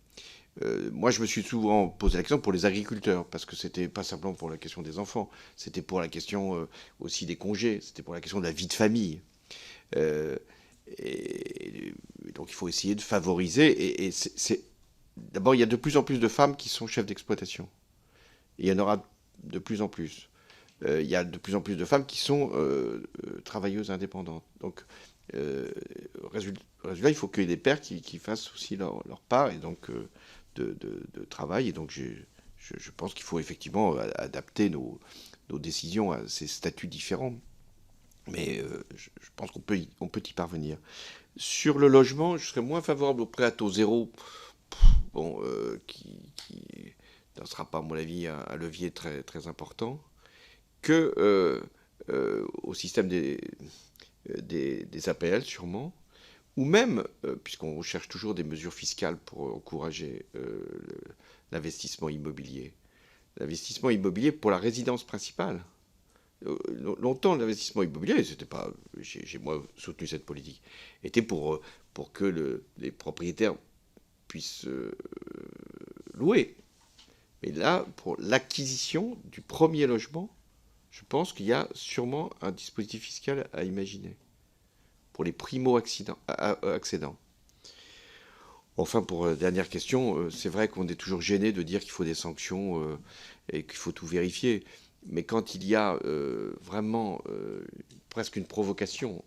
Moi, je me suis souvent posé la question pour les agriculteurs, parce que c'était pas simplement pour la question des enfants, c'était pour la question aussi des congés, c'était pour la question de la vie de famille. Et donc, il faut essayer de favoriser. D'abord, il y a de plus en plus de femmes qui sont chefs d'exploitation. Et il y en aura de plus en plus. Il y a de plus en plus de femmes qui sont travailleuses indépendantes. Donc, résultat, il faut qu'il y ait des pères qui fassent aussi leur part et donc de travail. Et donc, je pense qu'il faut effectivement adapter nos décisions à ces statuts différents. Mais je pense qu'on peut y parvenir. Sur le logement, je serais moins favorable au prêt à taux zéro, bon, qui ne sera pas, à mon avis, un levier très, très important, que au système des APL, sûrement, ou même, puisqu'on cherche toujours des mesures fiscales pour encourager l'investissement immobilier. L'investissement immobilier pour la résidence principale. Longtemps, l'investissement immobilier, c'était pas, j'ai moi soutenu cette politique, était pour que les propriétaires puissent louer. Mais là, pour l'acquisition du premier logement, je pense qu'il y a sûrement un dispositif fiscal à imaginer pour les primo-accédants. Enfin, pour la dernière question, c'est vrai qu'on est toujours gêné de dire qu'il faut des sanctions et qu'il faut tout vérifier. Mais quand il y a vraiment presque une provocation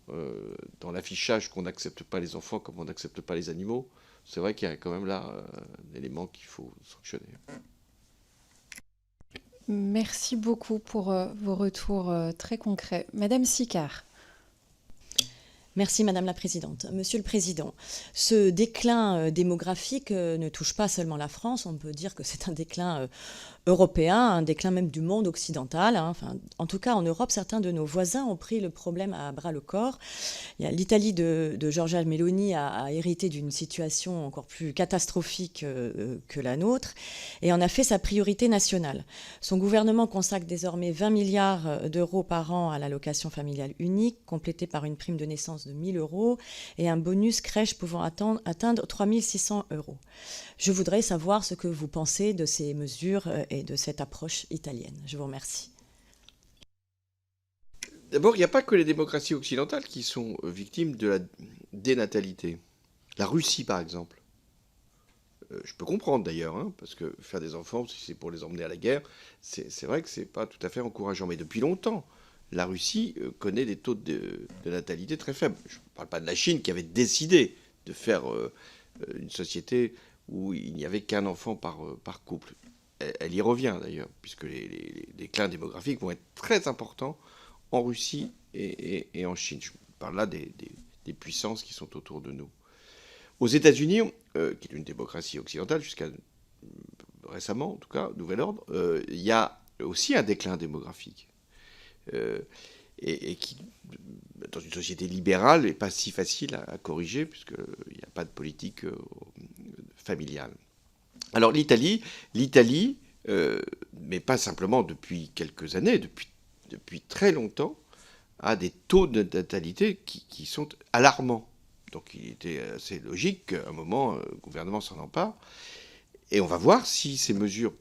dans l'affichage qu'on n'accepte pas les enfants comme on n'accepte pas les animaux, c'est vrai qu'il y a quand même là un élément qu'il faut sanctionner. Merci beaucoup pour vos retours très concrets. Madame Sicard. Merci Madame la Présidente. Monsieur le Président, ce déclin démographique ne touche pas seulement la France, on peut dire que c'est un déclin européen, un déclin même du monde occidental. Enfin, en tout cas, en Europe, certains de nos voisins ont pris le problème à bras le corps. L'Italie de Giorgia Meloni a hérité d'une situation encore plus catastrophique que la nôtre et en a fait sa priorité nationale. Son gouvernement consacre désormais 20 milliards d'euros par an à l'allocation familiale unique, complétée par une prime de naissance de 1 000 euros et un bonus crèche pouvant atteindre 3 600 euros. Je voudrais savoir ce que vous pensez de ces mesures et de cette approche italienne. Je vous remercie. D'abord, il n'y a pas que les démocraties occidentales qui sont victimes de la dénatalité. La Russie, par exemple. Je peux comprendre d'ailleurs, parce que faire des enfants, si c'est pour les emmener à la guerre, c'est vrai que c'est pas tout à fait encourageant. Mais depuis longtemps, la Russie connaît des taux de natalité très faibles. Je ne parle pas de la Chine qui avait décidé de faire une société où il n'y avait qu'un enfant par couple. Elle y revient d'ailleurs, puisque les déclins démographiques vont être très importants en Russie et en Chine. Je parle là des puissances qui sont autour de nous. Aux États-Unis, qui est une démocratie occidentale jusqu'à récemment, en tout cas, nouvel ordre, il y a aussi un déclin démographique. Et qui, dans une société libérale, n'est pas si facile à corriger, puisqu'il n'y a pas de politique familiale. Alors l'Italie, mais pas simplement depuis quelques années, depuis très longtemps, a des taux de natalité qui sont alarmants. Donc il était assez logique qu'à un moment, le gouvernement s'en empare. Et on va voir si ces mesures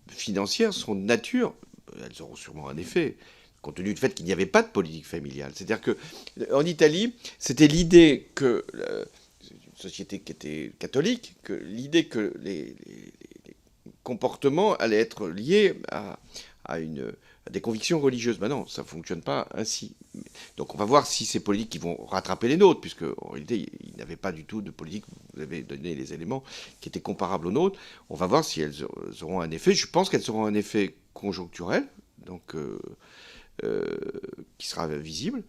financières sont de nature, elles auront sûrement un effet, compte tenu du fait qu'il n'y avait pas de politique familiale. C'est-à-dire qu'en Italie, c'était l'idée que, c'est une société qui était catholique, que l'idée que les comportements allaient être liés à des convictions religieuses. Ben non, ça ne fonctionne pas ainsi. Donc on va voir si ces politiques qui vont rattraper les nôtres, puisque en réalité, ils n'avaient pas du tout de politique, vous avez donné les éléments qui étaient comparables aux nôtres. On va voir si elles auront un effet. Je pense qu'elles auront un effet conjoncturel, donc qui sera visible,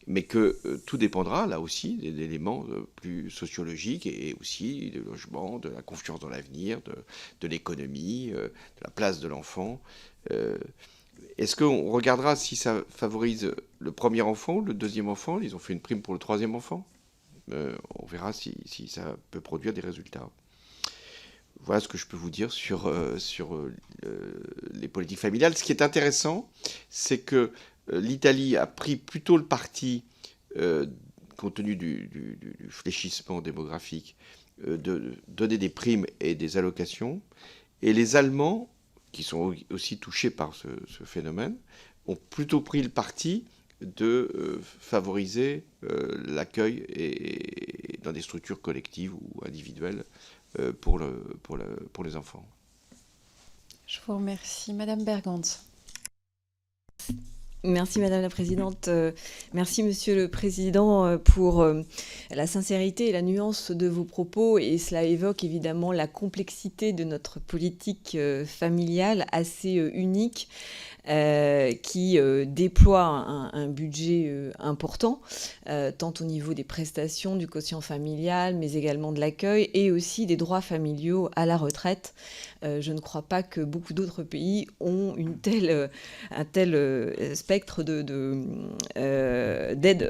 mais que tout dépendra, là aussi, des éléments plus sociologiques et aussi du logement, de la confiance dans l'avenir, de l'économie, de la place de l'enfant. Est-ce qu'on regardera si ça favorise le premier enfant ou le deuxième enfant? Ils ont fait une prime pour le troisième enfant. On verra si ça peut produire des résultats. voilà ce que je peux vous dire sur les politiques familiales. Ce qui est intéressant, c'est que l'Italie a pris plutôt le parti, compte tenu du fléchissement démographique, de donner des primes et des allocations. Et les Allemands, qui sont aussi touchés par ce phénomène, ont plutôt pris le parti de favoriser l'accueil dans des structures collectives ou individuelles pour les enfants. Je vous remercie. Madame Bergant. Merci Madame la Présidente. Merci Monsieur le Président pour la sincérité et la nuance de vos propos. Et cela évoque évidemment la complexité de notre politique familiale assez unique. Qui déploie un budget important, tant au niveau des prestations, du quotient familial, mais également de l'accueil et aussi des droits familiaux à la retraite. Je ne crois pas que beaucoup d'autres pays ont un tel spectre d'aide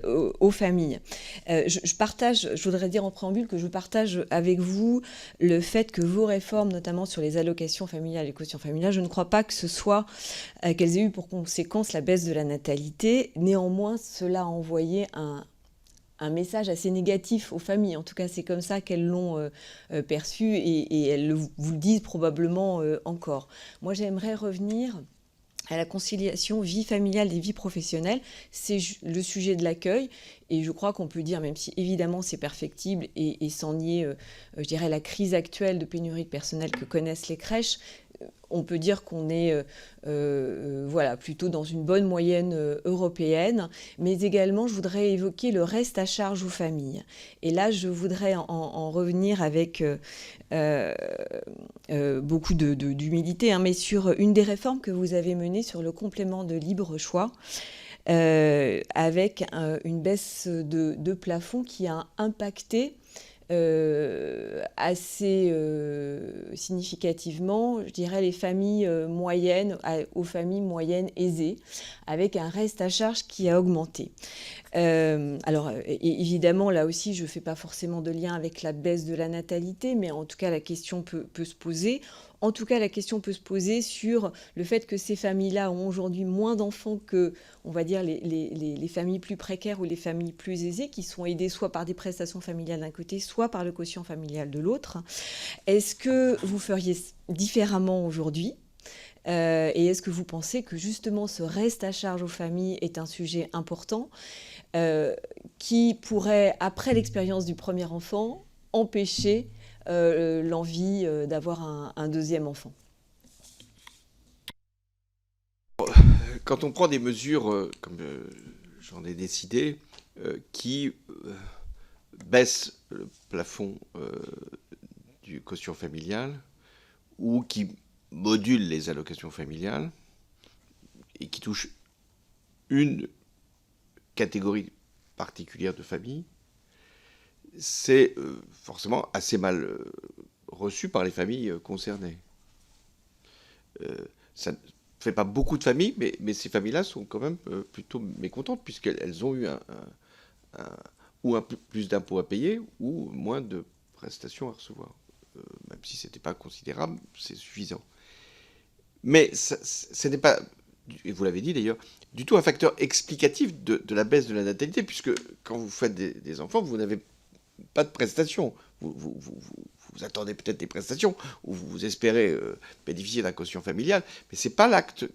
aux familles. Je voudrais dire en préambule que je partage avec vous le fait que vos réformes, notamment sur les allocations familiales et les quotients familiales, je ne crois pas que ce soit qu'elles aient eu pour conséquence la baisse de la natalité. Néanmoins, cela a envoyé un message assez négatif aux familles. En tout cas, c'est comme ça qu'elles l'ont perçu et elles vous le disent probablement encore. Moi, j'aimerais revenir à la conciliation vie familiale et vie professionnelle. C'est le sujet de l'accueil. Et je crois qu'on peut dire, même si évidemment c'est perfectible et sans nier, je dirais, la crise actuelle de pénurie de personnel que connaissent les crèches, on peut dire qu'on est plutôt dans une bonne moyenne européenne, mais également je voudrais évoquer le reste à charge aux familles. Et là, je voudrais en revenir avec beaucoup d'humilité, mais sur une des réformes que vous avez menées sur le complément de libre choix, avec une baisse de plafond qui a impacté assez significativement, je dirais, les familles moyennes, aux familles moyennes aisées, avec un reste à charge qui a augmenté. Évidemment, là aussi, je ne fais pas forcément de lien avec la baisse de la natalité, mais en tout cas, la question peut se poser. En tout cas, la question peut se poser sur le fait que ces familles-là ont aujourd'hui moins d'enfants que, on va dire, les familles plus précaires ou les familles plus aisées, qui sont aidées soit par des prestations familiales d'un côté, soit par le quotient familial de l'autre. Est-ce que vous feriez différemment aujourd'hui ? Et est-ce que vous pensez que justement ce reste à charge aux familles est un sujet important qui pourrait, après l'expérience du premier enfant, empêcher l'envie d'avoir un deuxième enfant? Quand on prend des mesures, comme j'en ai décidé, qui baissent le plafond du quotient familial ou qui modulent les allocations familiales et qui touchent une catégorie particulière de familles, c'est forcément assez mal reçu par les familles concernées. Ça ne fait pas beaucoup de familles, mais ces familles-là sont quand même plutôt mécontentes, puisqu'elles ont eu plus d'impôts à payer ou moins de prestations à recevoir. Même si ce n'était pas considérable, c'est suffisant. Mais ce n'est pas, et vous l'avez dit d'ailleurs, du tout un facteur explicatif de la baisse de la natalité, puisque quand vous faites des enfants, vous n'avez pas de prestations. Vous attendez peut-être des prestations, ou vous espérez bénéficier d'un quotient familial, mais ce n'est pas l'acte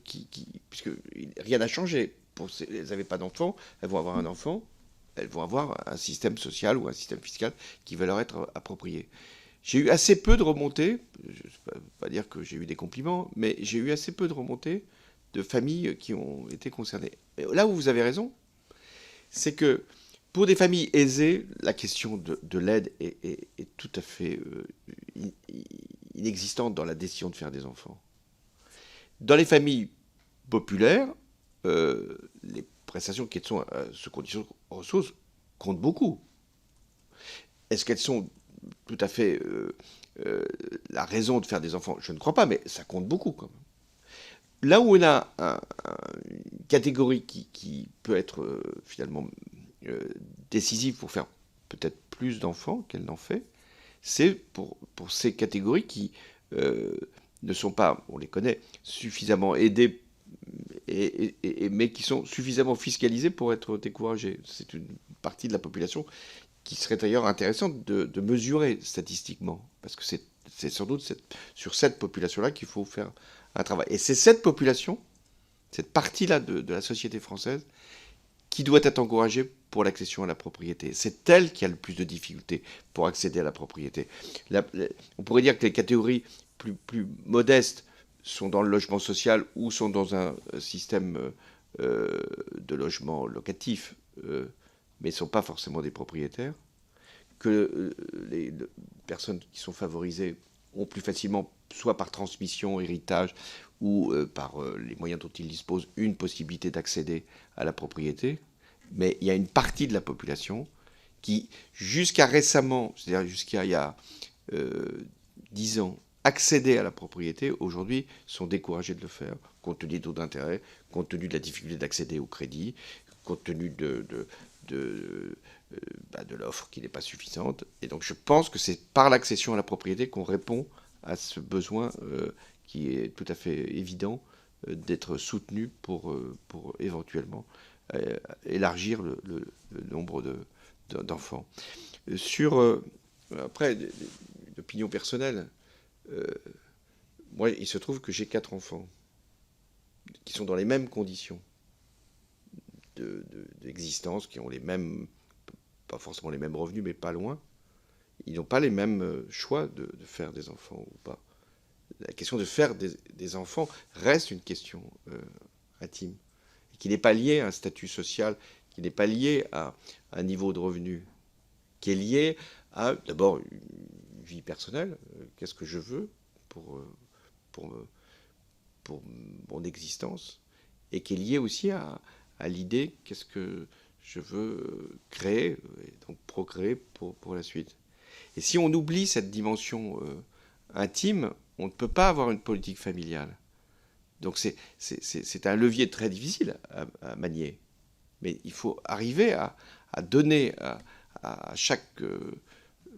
puisque rien n'a changé. Elles n'avaient pas d'enfants, elles vont avoir un enfant, elles vont avoir un système social ou un système fiscal qui va leur être approprié. J'ai eu assez peu de remontées, je ne veux pas dire que j'ai eu des compliments, mais j'ai eu assez peu de remontées de familles qui ont été concernées. Mais là où vous avez raison, c'est que pour des familles aisées, la question de l'aide est tout à fait inexistante dans la décision de faire des enfants. Dans les familles populaires, les prestations qui sont sous conditions de ressources comptent beaucoup. Est-ce qu'elles sont tout à fait la raison de faire des enfants? Je ne crois pas, mais ça compte beaucoup quand même. Là où on a une catégorie qui peut être finalement décisive pour faire peut-être plus d'enfants qu'elle n'en fait, c'est pour ces catégories qui ne sont pas, on les connaît, suffisamment aidés, mais qui sont suffisamment fiscalisés pour être découragés. C'est une partie de la population qui serait d'ailleurs intéressante de mesurer statistiquement, parce que c'est sans doute sur cette population-là qu'il faut faire un travail. Et c'est cette population, cette partie-là de la société française, qui doit être encouragée pour l'accession à la propriété. C'est elle qui a le plus de difficultés pour accéder à la propriété. On pourrait dire que les catégories plus modestes sont dans le logement social ou sont dans un système de logement locatif, mais ne sont pas forcément des propriétaires, que les personnes qui sont favorisées ont plus facilement, soit par transmission, héritage, ou par les moyens dont ils disposent, une possibilité d'accéder à la propriété. Mais il y a une partie de la population qui, jusqu'à récemment, c'est-à-dire jusqu'à il y a 10 ans, accéder à la propriété, aujourd'hui, sont découragés de le faire, compte tenu des taux d'intérêt, compte tenu de la difficulté d'accéder au crédit, compte tenu de l'offre qui n'est pas suffisante. Et donc je pense que c'est par l'accession à la propriété qu'on répond à ce besoin qui est tout à fait évident d'être soutenu pour éventuellement élargir le nombre d'enfants. Après, une opinion personnelle, moi, il se trouve que j'ai 4 enfants qui sont dans les mêmes conditions d'existence, qui ont les mêmes, pas forcément les mêmes revenus, mais pas loin. Ils n'ont pas les mêmes choix de faire des enfants ou pas. La question de faire des enfants reste une question intime, et qui n'est pas liée à un statut social, qui n'est pas liée à un niveau de revenu, qui est liée à d'abord une vie personnelle, qu'est-ce que je veux pour mon existence, et qui est liée aussi à l'idée qu'est-ce que je veux créer, et donc procréer pour la suite. Et si on oublie cette dimension intime, on ne peut pas avoir une politique familiale. Donc c'est un levier très difficile à manier. Mais il faut arriver à donner à chaque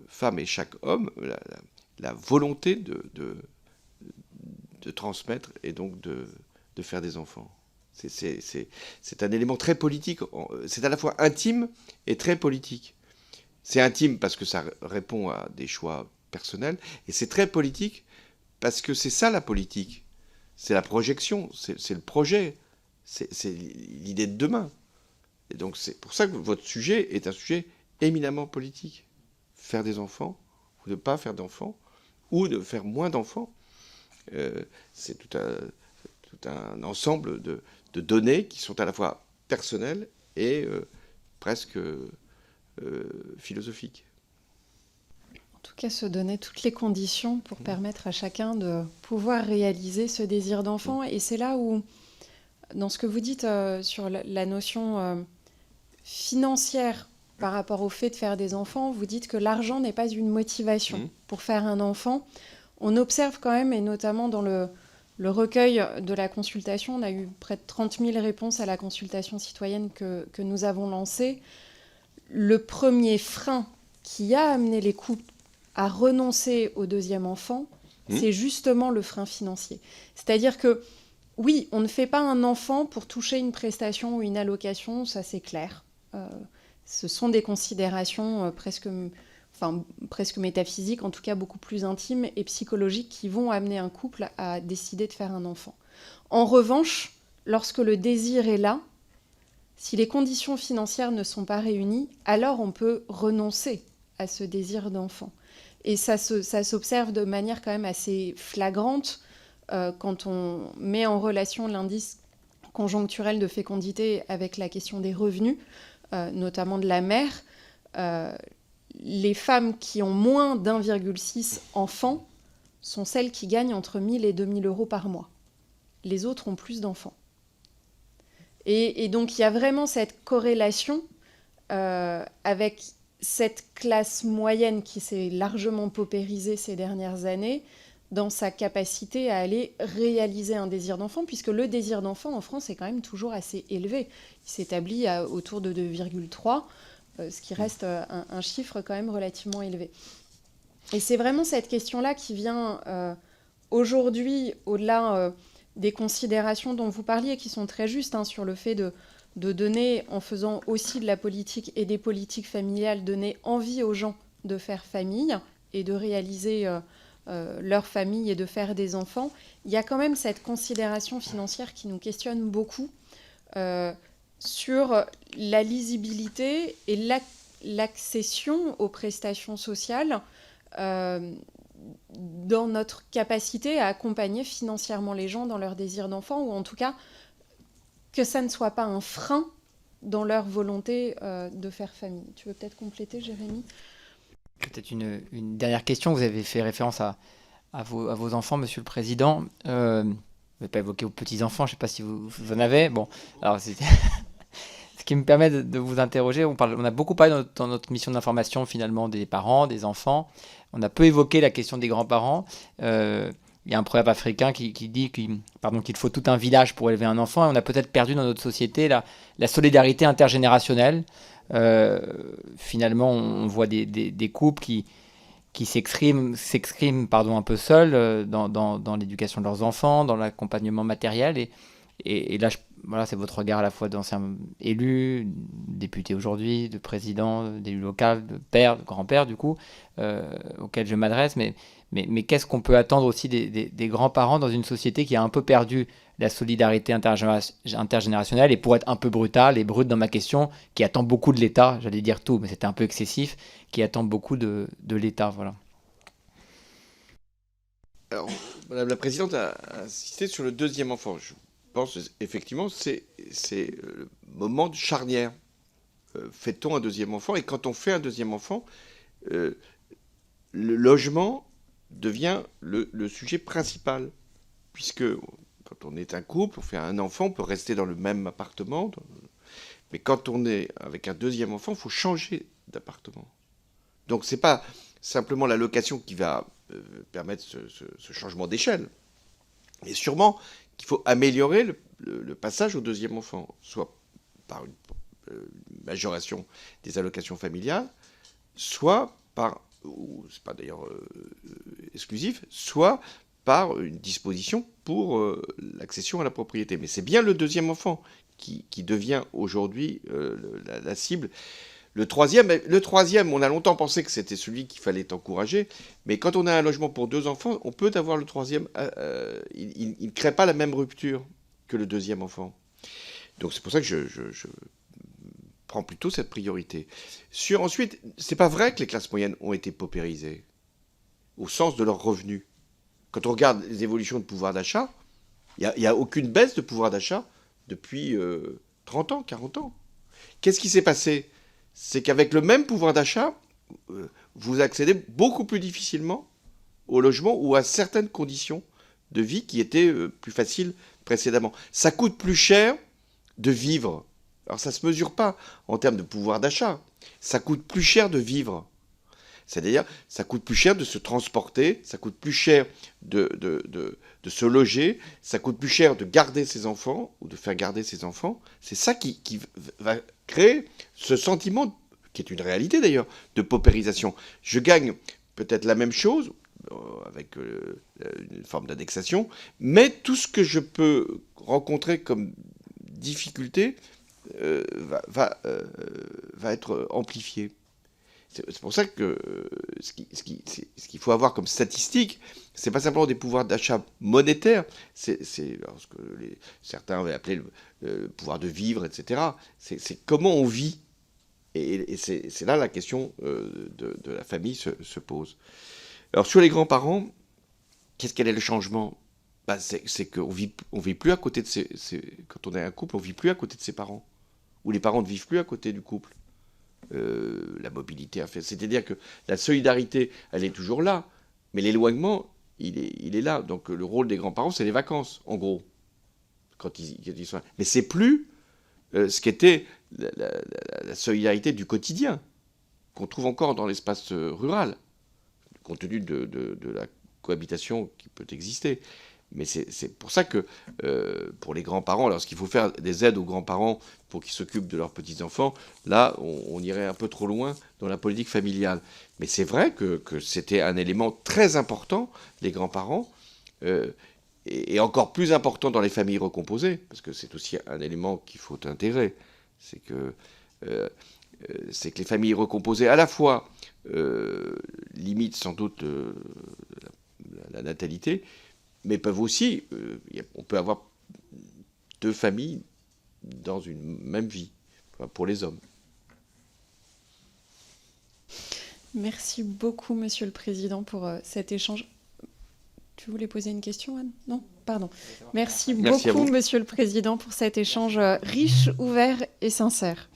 femme et chaque homme la volonté de transmettre et donc de faire des enfants. C'est un élément très politique. C'est à la fois intime et très politique. C'est intime parce que ça répond à des choix personnels, et c'est très politique parce que c'est ça la politique. C'est la projection, c'est le projet, c'est l'idée de demain. Et donc c'est pour ça que votre sujet est un sujet éminemment politique. Faire des enfants, ou ne pas faire d'enfants, ou de faire moins d'enfants, c'est tout un ensemble de données qui sont à la fois personnelles et presque philosophiques. En tout cas, se donner toutes les conditions pour permettre à chacun de pouvoir réaliser ce désir d'enfant. Et c'est là où, dans ce que vous dites sur la notion financière par rapport au fait de faire des enfants, vous dites que l'argent n'est pas une motivation pour faire un enfant. On observe quand même, et notamment dans le recueil de la consultation, on a eu près de 30 000 réponses à la consultation citoyenne que nous avons lancée. Le premier frein qui a amené les couples à renoncer au deuxième enfant, c'est justement le frein financier. C'est-à-dire que, oui, on ne fait pas un enfant pour toucher une prestation ou une allocation, ça c'est clair. Ce sont des considérations presque métaphysiques, en tout cas beaucoup plus intimes et psychologiques, qui vont amener un couple à décider de faire un enfant. En revanche, lorsque le désir est là, si les conditions financières ne sont pas réunies, alors on peut renoncer à ce désir d'enfant. Et ça s'observe de manière quand même assez flagrante quand on met en relation l'indice conjoncturel de fécondité avec la question des revenus, notamment de la mère. Les femmes qui ont moins d'1,6 enfants sont celles qui gagnent entre 1 000 et 2 000 euros par mois. Les autres ont plus d'enfants. Et donc il y a vraiment cette corrélation avec cette classe moyenne qui s'est largement paupérisée ces dernières années dans sa capacité à aller réaliser un désir d'enfant, puisque le désir d'enfant en France est quand même toujours assez élevé. Il s'établit autour de 2,3, ce qui reste un chiffre quand même relativement élevé. Et c'est vraiment cette question-là qui vient aujourd'hui, au-delà des considérations dont vous parliez, qui sont très justes, hein, sur le fait de donner, en faisant aussi de la politique et des politiques familiales, donner envie aux gens de faire famille et de réaliser leur famille et de faire des enfants, il y a quand même cette considération financière qui nous questionne beaucoup sur la lisibilité et l'accession aux prestations sociales dans notre capacité à accompagner financièrement les gens dans leur désir d'enfant, ou en tout cas que ça ne soit pas un frein dans leur volonté de faire famille. Tu veux peut-être compléter, Jérémy ? Peut-être une dernière question. Vous avez fait référence à vos enfants, Monsieur le Président. Vous n'avez pas évoqué vos petits-enfants, je ne sais pas si vous en avez. Bon, alors c'est ce qui me permet de vous interroger. On a beaucoup parlé dans notre mission d'information finalement des parents, des enfants. On a peu évoqué la question des grands-parents. Il y a un proverbe africain qui dit qu'il faut tout un village pour élever un enfant. Et on a peut-être perdu dans notre société la solidarité intergénérationnelle. Finalement, on voit des couples qui s'expriment un peu seuls dans l'éducation de leurs enfants, dans l'accompagnement matériel. Et là, voilà, c'est votre regard à la fois d'ancien élu, député aujourd'hui, de président, d'élu local, de père, de grand-père, du coup, auquel je m'adresse. Mais qu'est-ce qu'on peut attendre aussi des grands-parents dans une société qui a un peu perdu la solidarité intergénérationnelle, et pour être un peu brutal et brut dans ma question, qui attend beaucoup de l'État, j'allais dire tout, mais c'était un peu excessif, qui attend beaucoup de l'État, voilà. Alors, Madame la Présidente a insisté sur le deuxième enfant. Je pense effectivement c'est le moment de charnière. Fait-on un deuxième enfant? Et quand on fait un deuxième enfant, le logement devient le sujet principal, puisque quand on est un couple, on fait un enfant, on peut rester dans le même appartement, mais quand on est avec un deuxième enfant, il faut changer d'appartement. Donc c'est pas simplement la location qui va permettre ce changement d'échelle, mais sûrement qu'il faut améliorer le passage au deuxième enfant, soit par une majoration des allocations familiales, soit par, ou c'est pas d'ailleurs exclusif, soit par une disposition pour l'accession à la propriété. Mais c'est bien le deuxième enfant qui devient aujourd'hui la cible. Le troisième, on a longtemps pensé que c'était celui qu'il fallait encourager, mais quand on a un logement pour 2 enfants, on peut avoir le troisième. Il ne crée pas la même rupture que le deuxième enfant. Donc c'est pour ça que je prends plutôt cette priorité. Ensuite, c'est pas vrai que les classes moyennes ont été paupérisées au sens de leurs revenus. Quand on regarde les évolutions de pouvoir d'achat, il n'y a aucune baisse de pouvoir d'achat depuis 30 ans, 40 ans. Qu'est-ce qui s'est passé? C'est qu'avec le même pouvoir d'achat, vous accédez beaucoup plus difficilement au logement ou à certaines conditions de vie qui étaient plus faciles précédemment. Ça coûte plus cher de vivre. Alors ça ne se mesure pas en termes de pouvoir d'achat. Ça coûte plus cher de vivre. C'est-à-dire, ça coûte plus cher de se transporter, ça coûte plus cher de se loger, ça coûte plus cher de garder ses enfants ou de faire garder ses enfants. C'est ça qui va créer ce sentiment, qui est une réalité d'ailleurs, de paupérisation. Je gagne peut-être la même chose, avec une forme d'indexation, mais tout ce que je peux rencontrer comme difficulté va être amplifié. C'est pour ça que ce qu'il faut avoir comme statistique, c'est pas simplement des pouvoirs d'achat monétaires, c'est ce que certains avaient appelé le pouvoir de vivre, etc. C'est comment on vit. Et c'est là la question de la famille se pose. Alors sur les grands-parents, quel est le changement? C'est qu'on vit plus à côté de quand on est un couple, on vit plus à côté de ses parents. Ou les parents ne vivent plus à côté du couple. La mobilité a fait. C'est-à-dire que la solidarité, elle est toujours là, mais l'éloignement, il est là. Donc le rôle des grands-parents, c'est les vacances, en gros, quand ils sont là. Mais c'est plus ce qu'était la solidarité du quotidien, qu'on trouve encore dans l'espace rural, compte tenu de la cohabitation qui peut exister. Mais c'est pour ça que, pour les grands-parents, lorsqu'il faut faire des aides aux grands-parents pour qu'ils s'occupent de leurs petits-enfants, là, on irait un peu trop loin dans la politique familiale. Mais c'est vrai que c'était un élément très important, les grands-parents, et encore plus important dans les familles recomposées, parce que c'est aussi un élément qu'il faut intégrer, c'est que les familles recomposées à la fois limitent sans doute la natalité, mais peuvent aussi, on peut avoir 2 familles dans une même vie, pour les hommes. Merci beaucoup, Monsieur le Président, pour cet échange. Tu voulais poser une question, Anne? Non? Pardon. Merci beaucoup, Monsieur le Président, pour cet échange riche, ouvert et sincère.